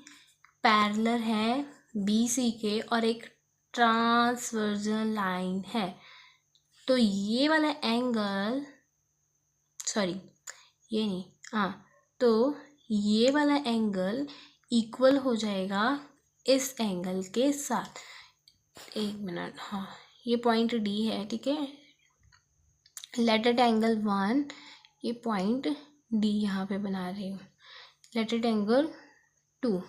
Speaker 1: पैरेलल है BC के और एक ट्रांसवर्जल लाइन है, तो ये वाला एंगल, सॉरी ये नहीं, तो ये वाला एंगल इक्वल हो जाएगा इस एंगल के साथ. एक मिनट, ये पॉइंट D है, ठीक है. लेट इट एंगल 1, ये पॉइंट D यहाँ पे बना रही हूँ. लेट इट एंगल 2,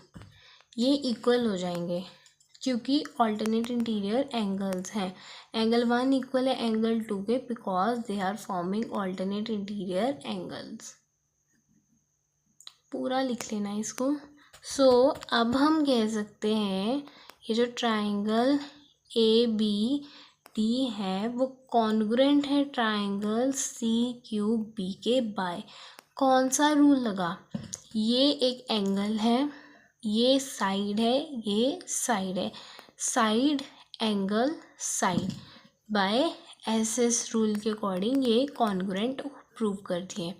Speaker 1: ये इक्वल हो जाएंगे क्योंकि ऑल्टरनेट इंटीरियर एंगल्स हैं. एंगल 1 इक्वल है एंगल 2 के, because they are forming alternate interior angles. पूरा लिख लेना इसको. सो अब हम कह सकते हैं ये जो ट्राइंगल ABD है वो कॉन्ग्रुएंट है ट्राइंगल CQB के बाय. कौन सा रूल लगा? ये एक एंगल है, ये साइड है, ये साइड है, side angle side, by SS rule के अकॉर्डिंग ये कॉन्ग्रुएंट प्रूव कर दिए.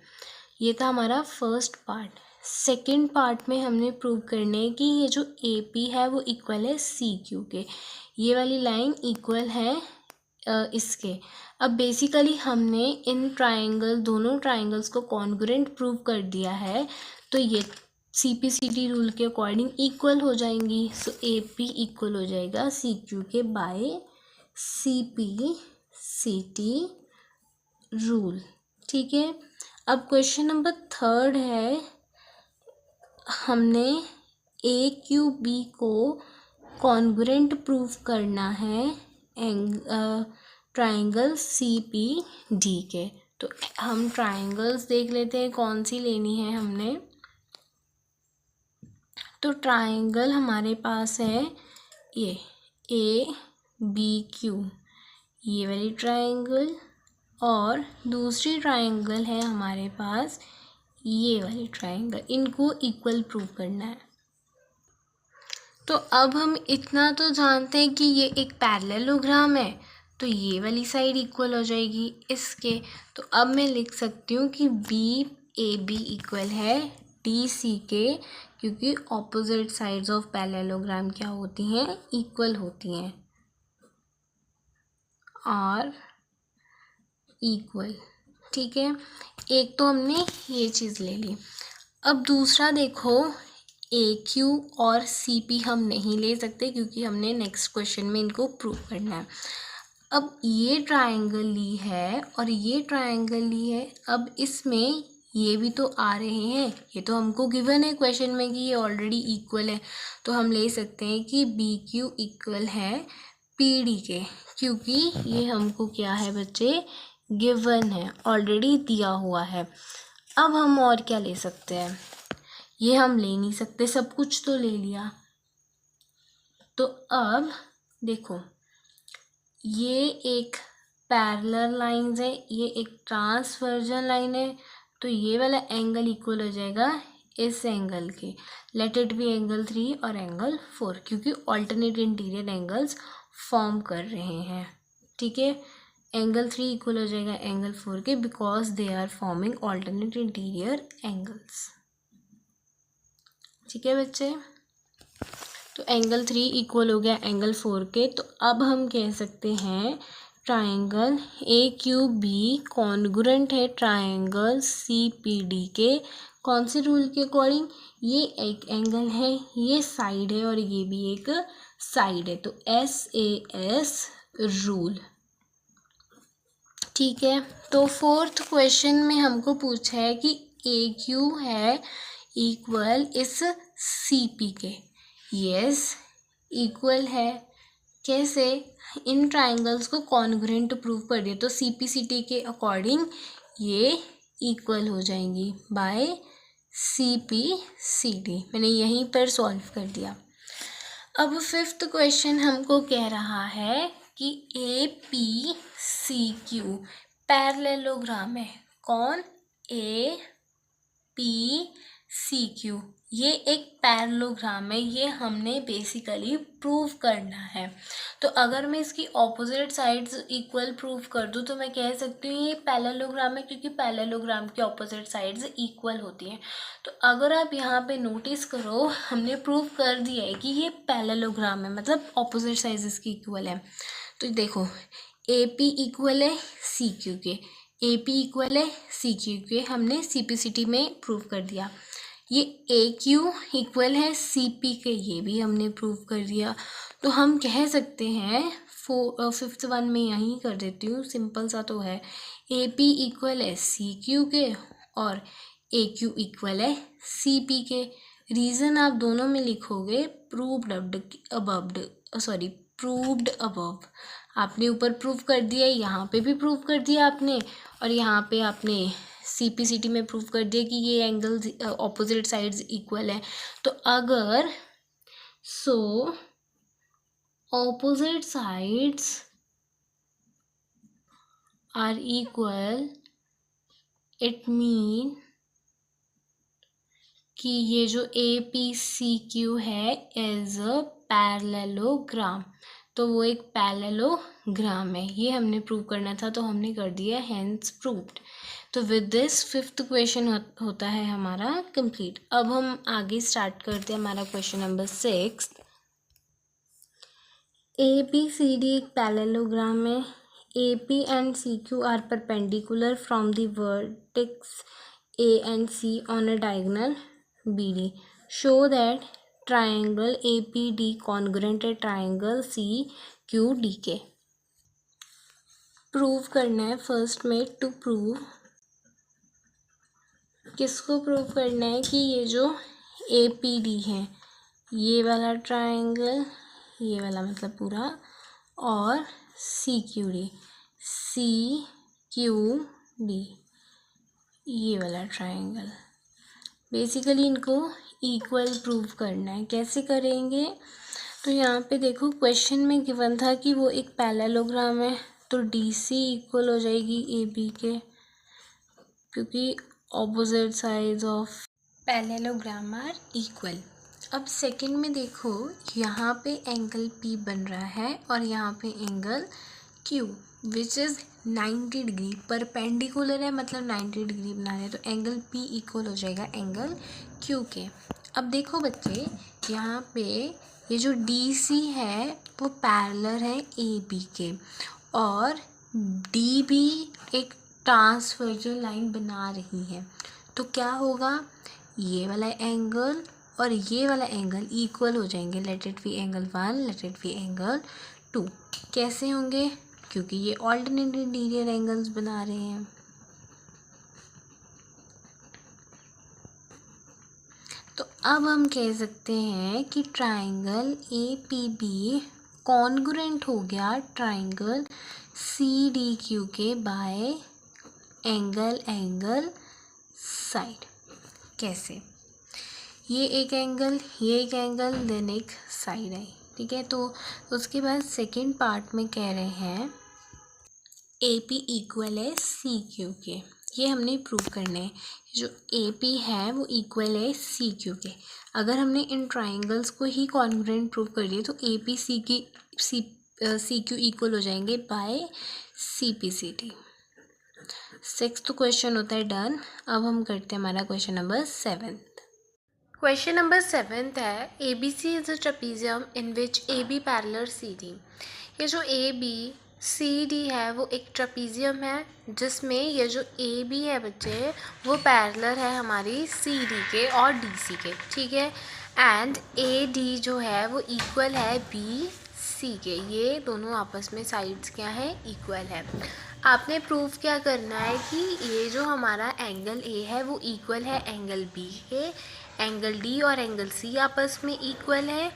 Speaker 1: ये था हमारा फर्स्ट पार्ट. सेकंड पार्ट में हमने प्रूव करने है कि ये जो AP है वो इक्वल है CQ के. ये वाली लाइन इक्वल है इसके. अब बेसिकली हमने इन ट्राइंगल, दोनों ट्राइंगल्स को कॉन्ग्रुएंट प्रूव कर दिया है, तो ये CPCT रूल के अकॉर्डिंग इक्वल हो जाएंगी. सो AP इक्वल हो जाएगा CQ के बाय CPCT रूल. ठीक है. अब क्वेश्चन नंबर 3 है, हमने AQB को कॉन्ग्रुएंट प्रूव करना है ट्राइंगल CPD के. तो हम ट्राइंगल्स देख लेते हैं कौन सी लेनी है हमने. तो ट्राइंगल हमारे पास है ये ABQ, ये वाली ट्राइंगल, और दूसरी ट्राइंगल है हमारे पास ये वाली ट्राइंगल. इनको इक्वल प्रूव करना है. तो अब हम इतना तो जानते हैं कि ये एक पैरेललोग्राम है, तो ये वाली साइड इक्वल हो जाएगी इसके. तो अब मैं लिख सकती हूँ कि BAB इक्वल है डी सी के, क्योंकि ऑपोजिट साइड्स ऑफ पैरेललोग्राम क्या होती हैं, इक्वल होती हैं, आर इक्वल। ठीक है, एक तो हमने ये चीज़ ले ली। अब दूसरा देखो, ए क्यू और सी पी हम नहीं ले सकते क्योंकि हमने नेक्स्ट क्वेश्चन में इनको प्रूव करना है। अब ये ट्रायंगल ली है और ये ट्रायंगल ली है, अब इसमें ये भी तो आ रहे हैं, ये तो हमको गिवन है क्वेश्चन में कि ये ऑलरेडी इक्वल है, तो हम ले सकते हैं कि बी क्यू इक्वल है पी डी के, क्योंकि ये हमको क्या है बच्चे, गिवन है, ऑलरेडी दिया हुआ है। अब हम और क्या ले सकते हैं, ये हम ले नहीं सकते, सब कुछ तो ले लिया। तो अब देखो, ये एक पैरेलल लाइंस है, ये एक ट्रांसवर्जन लाइन है, तो ये वाला एंगल इक्वल हो जाएगा इस एंगल के, लेट इट बी एंगल 3 और एंगल 4, क्योंकि ऑल्टरनेट इंटीरियर एंगल्स फॉर्म कर रहे हैं। ठीक है, एंगल 3 इक्वल हो जाएगा एंगल 4 के, because they are forming alternate interior angles. ठीक है बच्चे, तो एंगल 3 इक्वल हो गया एंगल 4 के। तो अब हम कह सकते हैं triangle A Q B congruent है ट्रायंगल सी पी डी के। कौन से रूल के अकॉर्डिंग, ये एक एंगल है, ये साइड है और ये भी एक साइड है, तो SAS रूल। ठीक है, तो फोर्थ क्वेश्चन में हमको पूछा है कि ए क्यू है इक्वल इस सी पी के। यस, इक्वल है, कैसे, इन ट्राइंगल्स को कॉन्ग्रुएंट प्रूव कर दिया, तो सी पी सी टी के अकॉर्डिंग ये इक्वल हो जाएंगी by C P C D. मैंने यहीं पर सॉल्व कर दिया। अब फिफ्थ क्वेश्चन हमको कह रहा है कि A P C Q parallelogram है। कौन, ए पी सी क्यू, ये एक पैरेललोग्राम है, ये हमने बेसिकली प्रूव करना है। तो अगर मैं इसकी ऑपोजिट साइड्स इक्वल प्रूव कर दूँ तो मैं कह सकती हूँ ये पैरेललोग्राम है, क्योंकि पैरेललोग्राम की ऑपोजिट साइड्स इक्वल होती हैं। तो अगर आप यहाँ पे नोटिस करो, हमने प्रूव कर दिया है कि ये पैरेललोग्राम है, मतलब ऑपोजिट साइड्स इसकी इक्वल है। तो देखो, ए पी इक्वल है सी क्यू के, ए पी इक्वल है सी क्यू के, हमने सी पी सी टी में प्रूव कर दिया। ये ए क्यू इक्वल है सी पी के, ये भी हमने प्रूव कर दिया। तो हम कह सकते हैं, फिफ्थ वन में यहीं कर देती हूँ, सिंपल सा तो है, ए पी इक्वल है सी क्यू के और ए क्यू इक्वल है सी पी के। रीज़न आप दोनों में लिखोगे प्रूव्ड अबव। आपने ऊपर प्रूव कर दिया, यहाँ पे भी प्रूव कर दिया आपने, और यहाँ पे आपने सी पी सी टी में प्रूव कर दिया कि ये एंगल्स ऑपोजिट साइड्स इक्वल है। तो अगर opposite sides are equal, it mean कि ये जो ए पी सी क्यू है इज अ पैरेललोग्राम, तो वो एक पैरेललोग्राम है, ये हमने प्रूव करना था, तो हमने कर दिया, हेंस प्रूव्ड। तो विद दिस फिफ्थ क्वेश्चन होता है हमारा कंप्लीट। अब हम आगे स्टार्ट करते हैं हमारा question number 6। A B C D एक पैरेललोग्राम है। A P and C Q are perpendicular from the vertex A and C on a diagonal B D. Show that triangle A P D congruent है ट्राइंगल सी क्यू डी के। प्रूव करना है फर्स्ट में, टू प्रूव, किसको प्रूव करना है कि ये जो ए पी डी है, ये वाला ट्राइंगल, ये वाला मतलब पूरा, और सी क्यू डी, ये वाला ट्राइंगल, बेसिकली इनको इक्वल प्रूव करना है। कैसे करेंगे, तो यहाँ पे देखो क्वेश्चन में गिवन था कि वो एक पैरेललोग्राम है, तो डी सी इक्वल हो जाएगी ए बी के, क्योंकि opposite sides of parallelogram are equal. अब सेकंड में देखो, यहाँ पे एंगल P बन रहा है और यहाँ पे angle Q which is 90 degree, perpendicular है मतलब 90 डिग्री बना रहे हैं, तो एंगल पी इक्वल हो जाएगा एंगल क्यू के। अब देखो बच्चे, यहाँ पे ये जो डी सी है वो पैरेलल है ए बी के, और डी भी एक ट्रांसवर्जल लाइन बना रही है, तो क्या होगा, ये वाला एंगल और ये वाला एंगल इक्वल हो जाएंगे। Let it be angle 1, let it be angle 2। कैसे होंगे, क्योंकि ये ऑल्टरनेट इंटीरियर एंगल्स बना रहे हैं। तो अब हम कह सकते हैं कि triangle A P B congruent हो गया ट्राइंगल सी डी क्यू के बाय एंगल साइड। कैसे, ये एक एंगल, ये एक एंगल, देन एक साइड आई, ठीक है। तो उसके बाद सेकंड पार्ट में कह रहे हैं ए पी इक्वल है सी क्यू के, ये हमने प्रूव करने हैं। जो ए पी है वो इक्वल है सी क्यू के। अगर हमने इन ट्राइंगल्स को ही कॉन्ग्रुएंट प्रूव कर दिया तो A P C Q equal हो जाएंगे by C P C T. Sixth question होता है डन। अब हम करते हैं हमारा क्वेश्चन नंबर 7। क्वेश्चन नंबर 7 है A B C is a trapezium in which A B parallel C D. ये जो ए बी सी डी है वो एक ट्रेपीजियम है जिसमें ये जो ए बी है बच्चे वो पैरेलल है हमारी सी डी के और डी सी के, ठीक है। एंड ए डी जो है वो इक्वल है बी सी के, ये दोनों आपस में साइड्स क्या है, इक्वल है। आपने प्रूफ क्या करना है कि ये जो हमारा एंगल ए है वो इक्वल है एंगल बी के, एंगल डी और एंगल सी आपस में इक्वल है।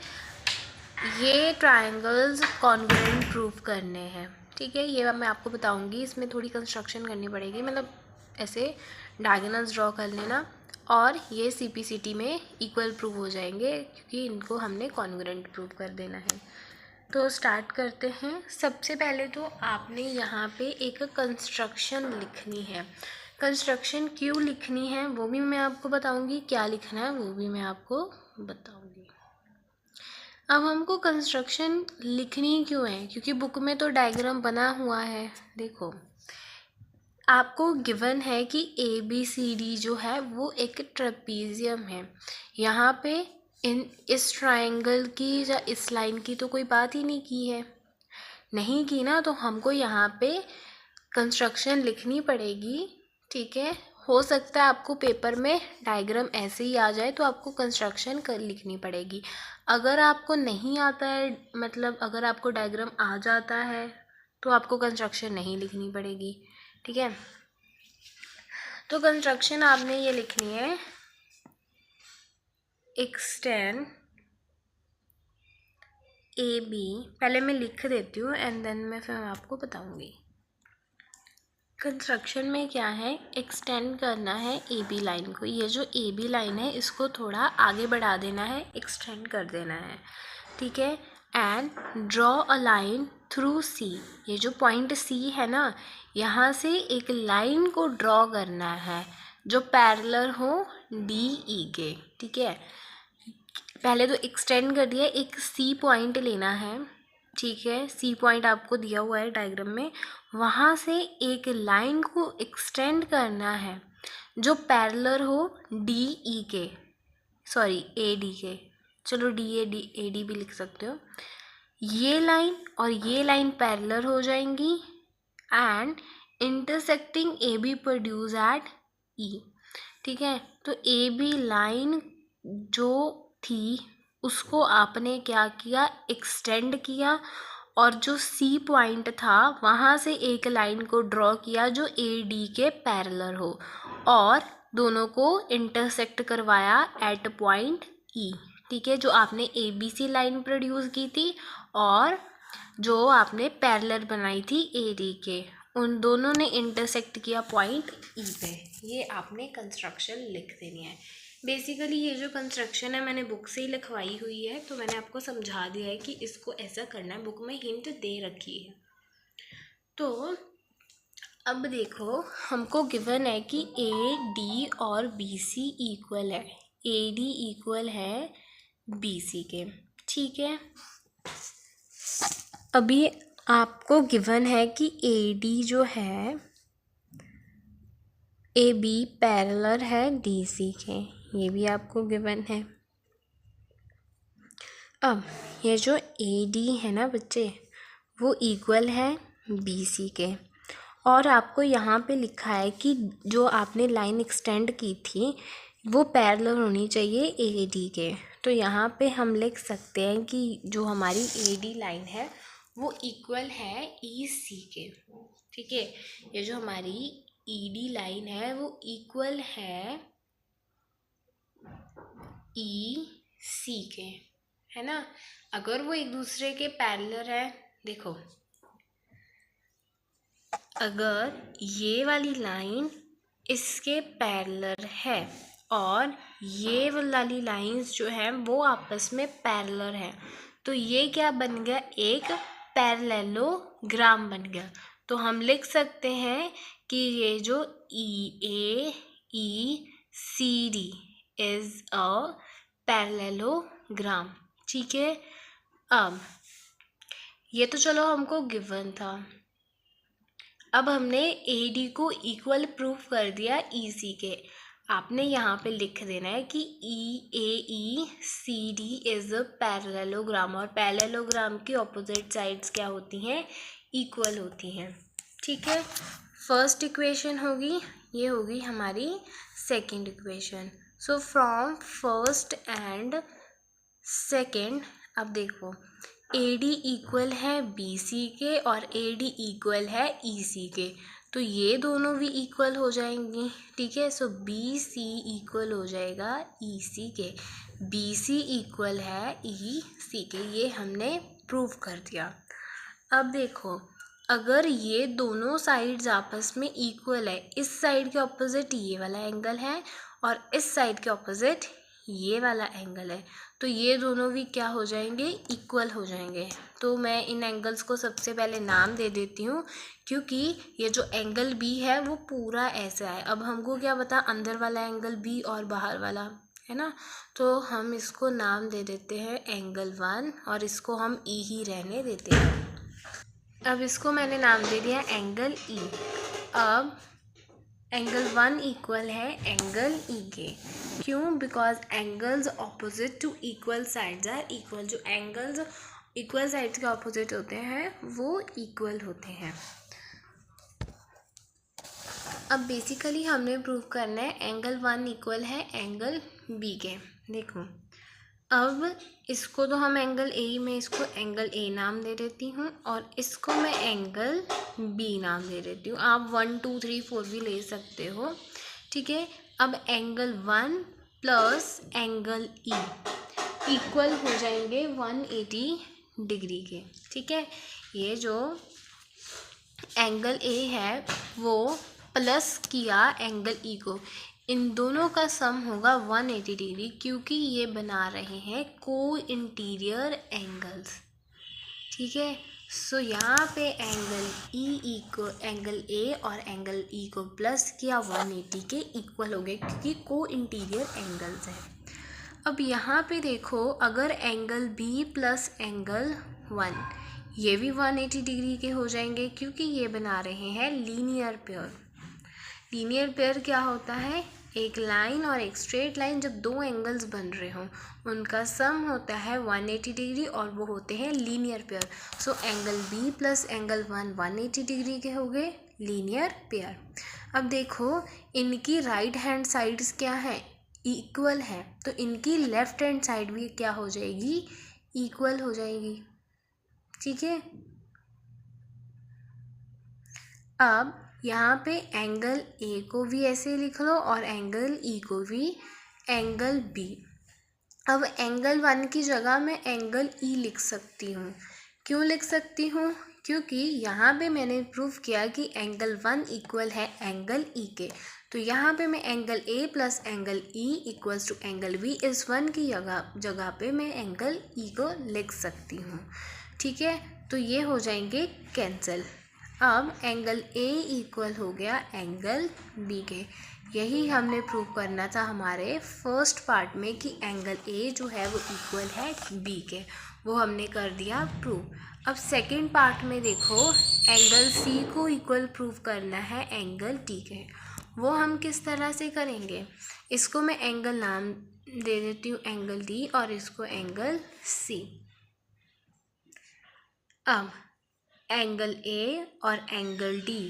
Speaker 1: ये ट्रायंगल्स कॉन्ग्रुएंट प्रूफ करने हैं, ठीक है। ये मैं आपको बताऊंगी, इसमें थोड़ी कंस्ट्रक्शन करनी पड़ेगी, मतलब ऐसे डायगोनल्स ड्रॉ कर लेना, और ये सीपीसीटी में इक्वल प्रूव हो जाएंगे क्योंकि इनको हमने कॉन्ग्रुएंट प्रूव कर देना है। तो स्टार्ट करते हैं। सबसे पहले तो आपने यहाँ पे एक कंस्ट्रक्शन लिखनी है। कंस्ट्रक्शन क्यों लिखनी है वो भी मैं आपको बताऊंगी, क्या लिखना है वो भी मैं आपको बताऊंगी। अब हमको कंस्ट्रक्शन लिखनी क्यों है, क्योंकि बुक में तो डायग्राम बना हुआ है। देखो, आपको गिवन है कि ए बी सी डी जो है वो एक ट्रेपीजियम है। यहाँ पे इस ट्रायंगल की या इस लाइन की तो कोई बात ही नहीं की ना, तो हमको यहाँ पे कंस्ट्रक्शन लिखनी पड़ेगी, ठीक है। हो सकता है आपको पेपर में डायग्राम ऐसे ही आ जाए तो आपको कंस्ट्रक्शन लिखनी पड़ेगी। अगर आपको नहीं आता है, मतलब अगर आपको डायग्राम आ जाता है तो आपको कंस्ट्रक्शन नहीं लिखनी पड़ेगी, ठीक है। तो कंस्ट्रक्शन आपने ये लिखनी है, एक्सटेंड ए बी, पहले मैं लिख देती हूँ एंड देन मैं फिर आपको बताऊँगी। कंस्ट्रक्शन में क्या है, एक्सटेंड करना है ए बी लाइन को। ये जो ए बी लाइन है इसको थोड़ा आगे बढ़ा देना है, एक्सटेंड कर देना है, ठीक है। And draw a line through C, ये जो पॉइंट सी है ना, यहाँ से एक लाइन को ड्रॉ करना है जो पैरेलल हो डी ई के, ठीक है। पहले तो एक्सटेंड कर दिया, एक सी पॉइंट लेना है, ठीक है। सी पॉइंट आपको दिया हुआ है डायग्राम में, वहाँ से एक लाइन को एक्सटेंड करना है जो पैरेलल हो डी ई के, सॉरी ए डी के, चलो ए डी भी लिख सकते हो। ये लाइन और ये लाइन पैरेलल हो जाएंगी and intersecting A B produce at E, ठीक है। तो ए बी लाइन जो थी उसको आपने क्या किया, एक्सटेंड किया, और जो सी पॉइंट था वहाँ से एक लाइन को ड्रॉ किया जो ए डी के पैरेलल हो, और दोनों को इंटरसेक्ट करवाया एट पॉइंट ई, ठीक है। जो आपने A B C line produce की थी और जो आपने पैरेलल बनाई थी ए डी के, उन दोनों ने इंटरसेक्ट किया पॉइंट ई पे। ये आपने कंस्ट्रक्शन लिख देनी है। बेसिकली ये जो कंस्ट्रक्शन है मैंने बुक से ही लिखवाई हुई है, तो मैंने आपको समझा दिया है कि इसको ऐसा करना है, बुक में हिंट दे रखी है। तो अब देखो, हमको गिवन है कि ए डी और बी सी इक्वल है, ए डी इक्वल है बी सी के, ठीक है। अभी आपको गिवन है कि AD जो है AB पैरेलल है DC के, ये भी आपको गिवन है। अब ये जो AD है ना बच्चे, वो इक्वल है BC के, और आपको यहाँ पे लिखा है कि जो आपने लाइन एक्सटेंड की थी वो पैरेलल होनी चाहिए AD के। तो यहाँ पे हम लिख सकते हैं कि जो हमारी AD लाइन है वो इक्वल है EC के। ठीक है, ये जो हमारी ED लाइन है वो इक्वल है EC के, है ना। अगर वो एक दूसरे के पैरेलल है, देखो अगर ये वाली लाइन इसके पैरेलल है और ये वाली लाइंस जो है वो आपस में पैरेलल है, तो ये क्या बन गया, एक पैरेललोग्राम बन गया। तो हम लिख सकते हैं कि ये जो EAECD इज अ पैरेललोग्राम। ठीक है, अब ये तो चलो हमको गिवन था। अब हमने AD को इक्वल प्रूफ कर दिया EC के। आपने यहाँ पे लिख देना है कि EAECD इज अ पैरेललोग्राम, और पैरेललोग्राम की ऑपोजिट साइड्स क्या होती हैं, इक्वल होती हैं। ठीक है, फर्स्ट इक्वेशन होगी, ये होगी हमारी second equation. So from first and second, अब देखो AD इक्वल है BC के और AD इक्वल है EC के, तो ये दोनों भी इक्वल हो जाएंगी। ठीक है, सो BC इक्वल हो जाएगा EC के, BC इक्वल है EC के, ये हमने प्रूव कर दिया। अब देखो अगर ये दोनों साइड्स आपस में इक्वल है, इस साइड के ऑपोजिट ये वाला एंगल है और इस साइड के ऑपोजिट ये वाला एंगल है, तो ये दोनों भी क्या हो जाएंगे, इक्वल हो जाएंगे। तो मैं इन एंगल्स को सबसे पहले नाम दे देती हूँ, क्योंकि ये जो एंगल B है वो पूरा ऐसा है। अब हमको क्या पता अंदर वाला एंगल B और बाहर वाला, है ना, तो हम इसको नाम दे देते हैं एंगल 1 और इसको हम E ही रहने देते हैं। अब इसको मैंने नाम दे दिया एंगल E। अब एंगल 1 इक्वल है एंगल E के, क्यों, because angles opposite to equal sides are equal. जो एंगल्स इक्वल साइड्स के ऑपोजिट होते हैं वो इक्वल होते हैं। अब बेसिकली हमने प्रूव करना है एंगल 1 इक्वल है एंगल B के। देखो अब इसको तो हम एंगल A में इसको एंगल A नाम दे देती हूँ और इसको मैं एंगल B नाम दे देती हूँ। आप 1 2 3 4 भी ले सकते हो। ठीक है, अब angle 1 plus angle E equal हो जाएंगे 180 डिग्री के। ठीक है, ये जो एंगल A है वो प्लस किया एंगल E को, इन दोनों का सम होगा 180 डिग्री, क्योंकि ये बना रहे हैं को इंटीरियर एंगल्स। ठीक है, सो यहाँ पे एंगल A और एंगल E को प्लस किया 180 के इक्वल हो गए, क्योंकि को इंटीरियर एंगल्स है। अब यहाँ पे देखो अगर एंगल B प्लस एंगल 1, ये भी 180 डिग्री के हो जाएंगे, क्योंकि ये बना रहे हैं लीनियर पेयर। लीनियर पेयर क्या होता है, एक लाइन और एक स्ट्रेट लाइन जब दो एंगल्स बन रहे हों उनका सम होता है 180 डिग्री और वो होते हैं linear pair. So angle B plus angle 1 180 degree के हो गए लीनियर पेयर। अब देखो इनकी राइट हैंड साइड्स क्या है, इक्वल है, तो इनकी लेफ्ट हैंड साइड भी क्या हो जाएगी, इक्वल हो जाएगी। ठीक है, अब यहाँ पे एंगल A को भी ऐसे लिख लो और एंगल E को भी एंगल B। अब एंगल 1 की जगह मैं एंगल E लिख सकती हूँ। क्यों लिख सकती हूँ, क्योंकि यहाँ पे मैंने प्रूव किया कि एंगल 1 इक्वल है एंगल E के, तो यहाँ पे मैं angle A plus angle E equals to angle B इस 1 की जगह पे मैं एंगल E को लिख सकती हूँ। ठीक है, तो ये हो जाएंगे कैंसिल। अब एंगल A इक्वल हो गया एंगल B के। यही हमने प्रूव करना था हमारे फर्स्ट पार्ट में कि एंगल A जो है वो इक्वल है B के, वो हमने कर दिया प्रूव। अब सेकेंड पार्ट में देखो, एंगल सी को इक्वल प्रूव करना है एंगल डी के। वो हम किस तरह से करेंगे, इसको मैं एंगल नाम दे देती हूँ एंगल डी और इसको एंगल सी। अब एंगल ए और एंगल डी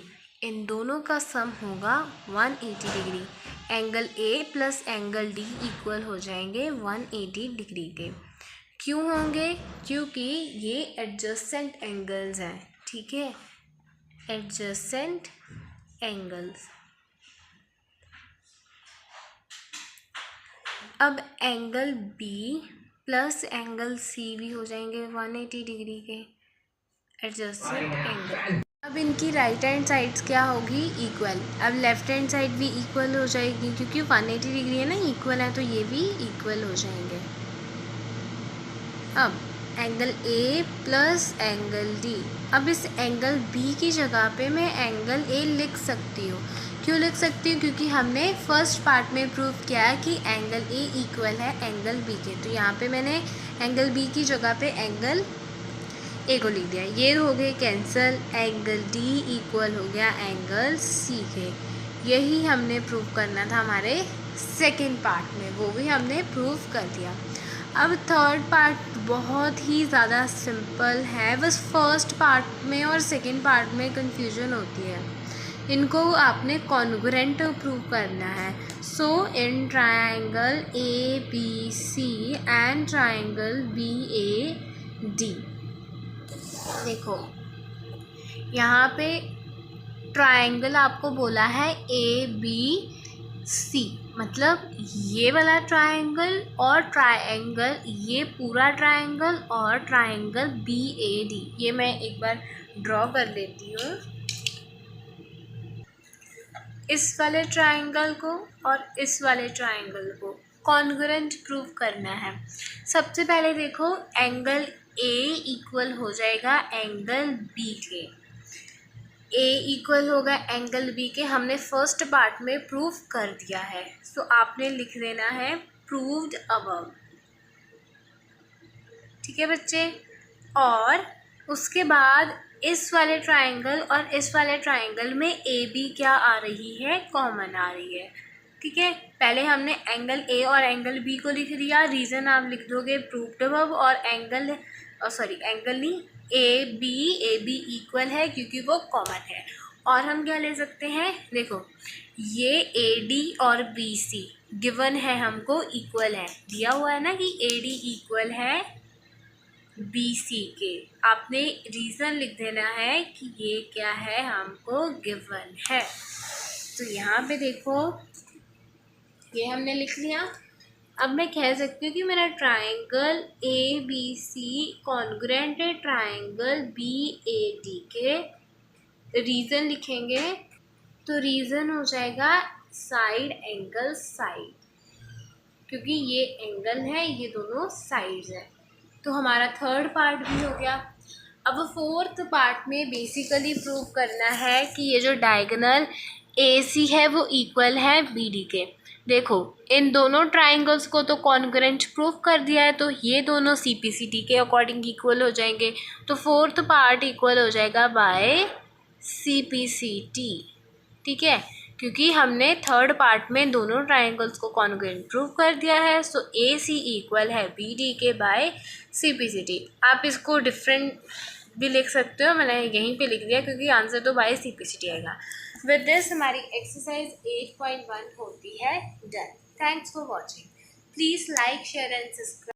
Speaker 1: इन दोनों का सम होगा 180 degree. Angle A plus angle D equal हो जाएंगे 180 डिग्री के। क्यों होंगे, क्योंकि ये एडजसेंट एंगल्स हैं, ठीक है, एडजसेंट एंगल्स। अब angle B plus angle C भी हो जाएंगे 180 डिग्री के एडजसेंट एंगल। अब इनकी राइट हैंड साइड्स क्या होगी, इक्वल। अब लेफ्ट हैंड साइड भी इक्वल हो जाएगी क्योंकि 180 डिग्री है ना, इक्वल है, तो ये भी इक्वल हो जाएंगे। अब angle A plus angle D, अब इस एंगल बी की जगह पे मैं एंगल ए लिख सकती हूँ। क्यों लिख सकती हूँ, क्योंकि हमने फर्स्ट पार्ट में प्रूव किया है कि एंगल ए इक्वल है एंगल बी के, तो यहाँ पे मैंने एंगल बी की जगह पे एंगल ए को लिख दिया। ये हो गए कैंसल, एंगल डी इक्वल हो गया एंगल सी के। यही हमने प्रूव करना था हमारे सेकेंड पार्ट में, वो भी हमने प्रूव कर दिया। अब थर्ड पार्ट बहुत ही ज़्यादा सिंपल है, बस फर्स्ट पार्ट में और सेकेंड पार्ट में कंफ्यूजन होती है। इनको आपने कॉन्ग्रुएंट प्रूव करना है। So in triangle A B C and triangle B A D, देखो यहाँ पे ट्रायंगल आपको बोला है ए बी सी, मतलब ये वाला ट्रायंगल और ट्रायंगल, ये पूरा ट्रायंगल और ट्रायंगल बी ए डी। ये मैं एक बार ड्रॉ कर लेती हूँ, इस वाले ट्रायंगल को और इस वाले ट्रायंगल को कॉन्ग्रुएंट प्रूव करना है। सबसे पहले देखो, एंगल ए इक्वल हो जाएगा एंगल बी के। ए इक्वल होगा एंगल बी के, हमने फर्स्ट पार्ट में प्रूव कर दिया है। सो आपने लिख देना है प्रूव्ड अबव, ठीक है बच्चे। और उसके बाद इस वाले ट्रायंगल और इस वाले ट्रायंगल में ए बी क्या आ रही है, कॉमन आ रही है, ठीक है। पहले हमने एंगल ए और एंगल बी को लिख दिया, रीज़न आप लिख दोगे प्रूव्ड अबव, और एंगल एंगल नहीं, ए बी इक्वल है क्योंकि वो कॉमन है। और हम क्या ले सकते हैं, देखो ये ए डी और बी सी गिवन है, हमको इक्वल है, दिया हुआ है ना कि ए डी इक्वल है बी सी के। आपने रीज़न लिख देना है कि ये क्या है, हमको गिवन है। तो यहाँ पे देखो ये हमने लिख लिया। अब मैं कह सकती हूँ कि मेरा triangle A B C congruent है ट्रायंगल बी ए डी के। रीज़न लिखेंगे तो रीज़न हो जाएगा साइड एंगल साइड, क्योंकि ये एंगल है, ये दोनों साइड्स हैं। तो हमारा थर्ड पार्ट भी हो गया। अब फोर्थ पार्ट में बेसिकली प्रूव करना है कि ये जो डायगोनल ए सी है वो इक्वल है बी डी के। देखो इन दोनों ट्राइंगल्स को तो कॉन्ग्रुएंट प्रूव कर दिया है, तो ये दोनों सी पी सी टी के अकॉर्डिंग इक्वल हो जाएंगे। तो फोर्थ पार्ट इक्वल हो जाएगा by C P C T, ठीक है, क्योंकि हमने थर्ड पार्ट में दोनों ट्राइंगल्स को कॉन्ग्रुएंट प्रूव कर दिया है। सो ए सी इक्वल है बी डी के by C P C T. आप इसको डिफरेंट भी लिख सकते हो, मैंने यहीं पे लिख दिया क्योंकि आंसर तो by C P C T आएगा। विद दिस हमारी एक्सरसाइज 8.1 होती है done. Thanks for watching. Please like share and subscribe.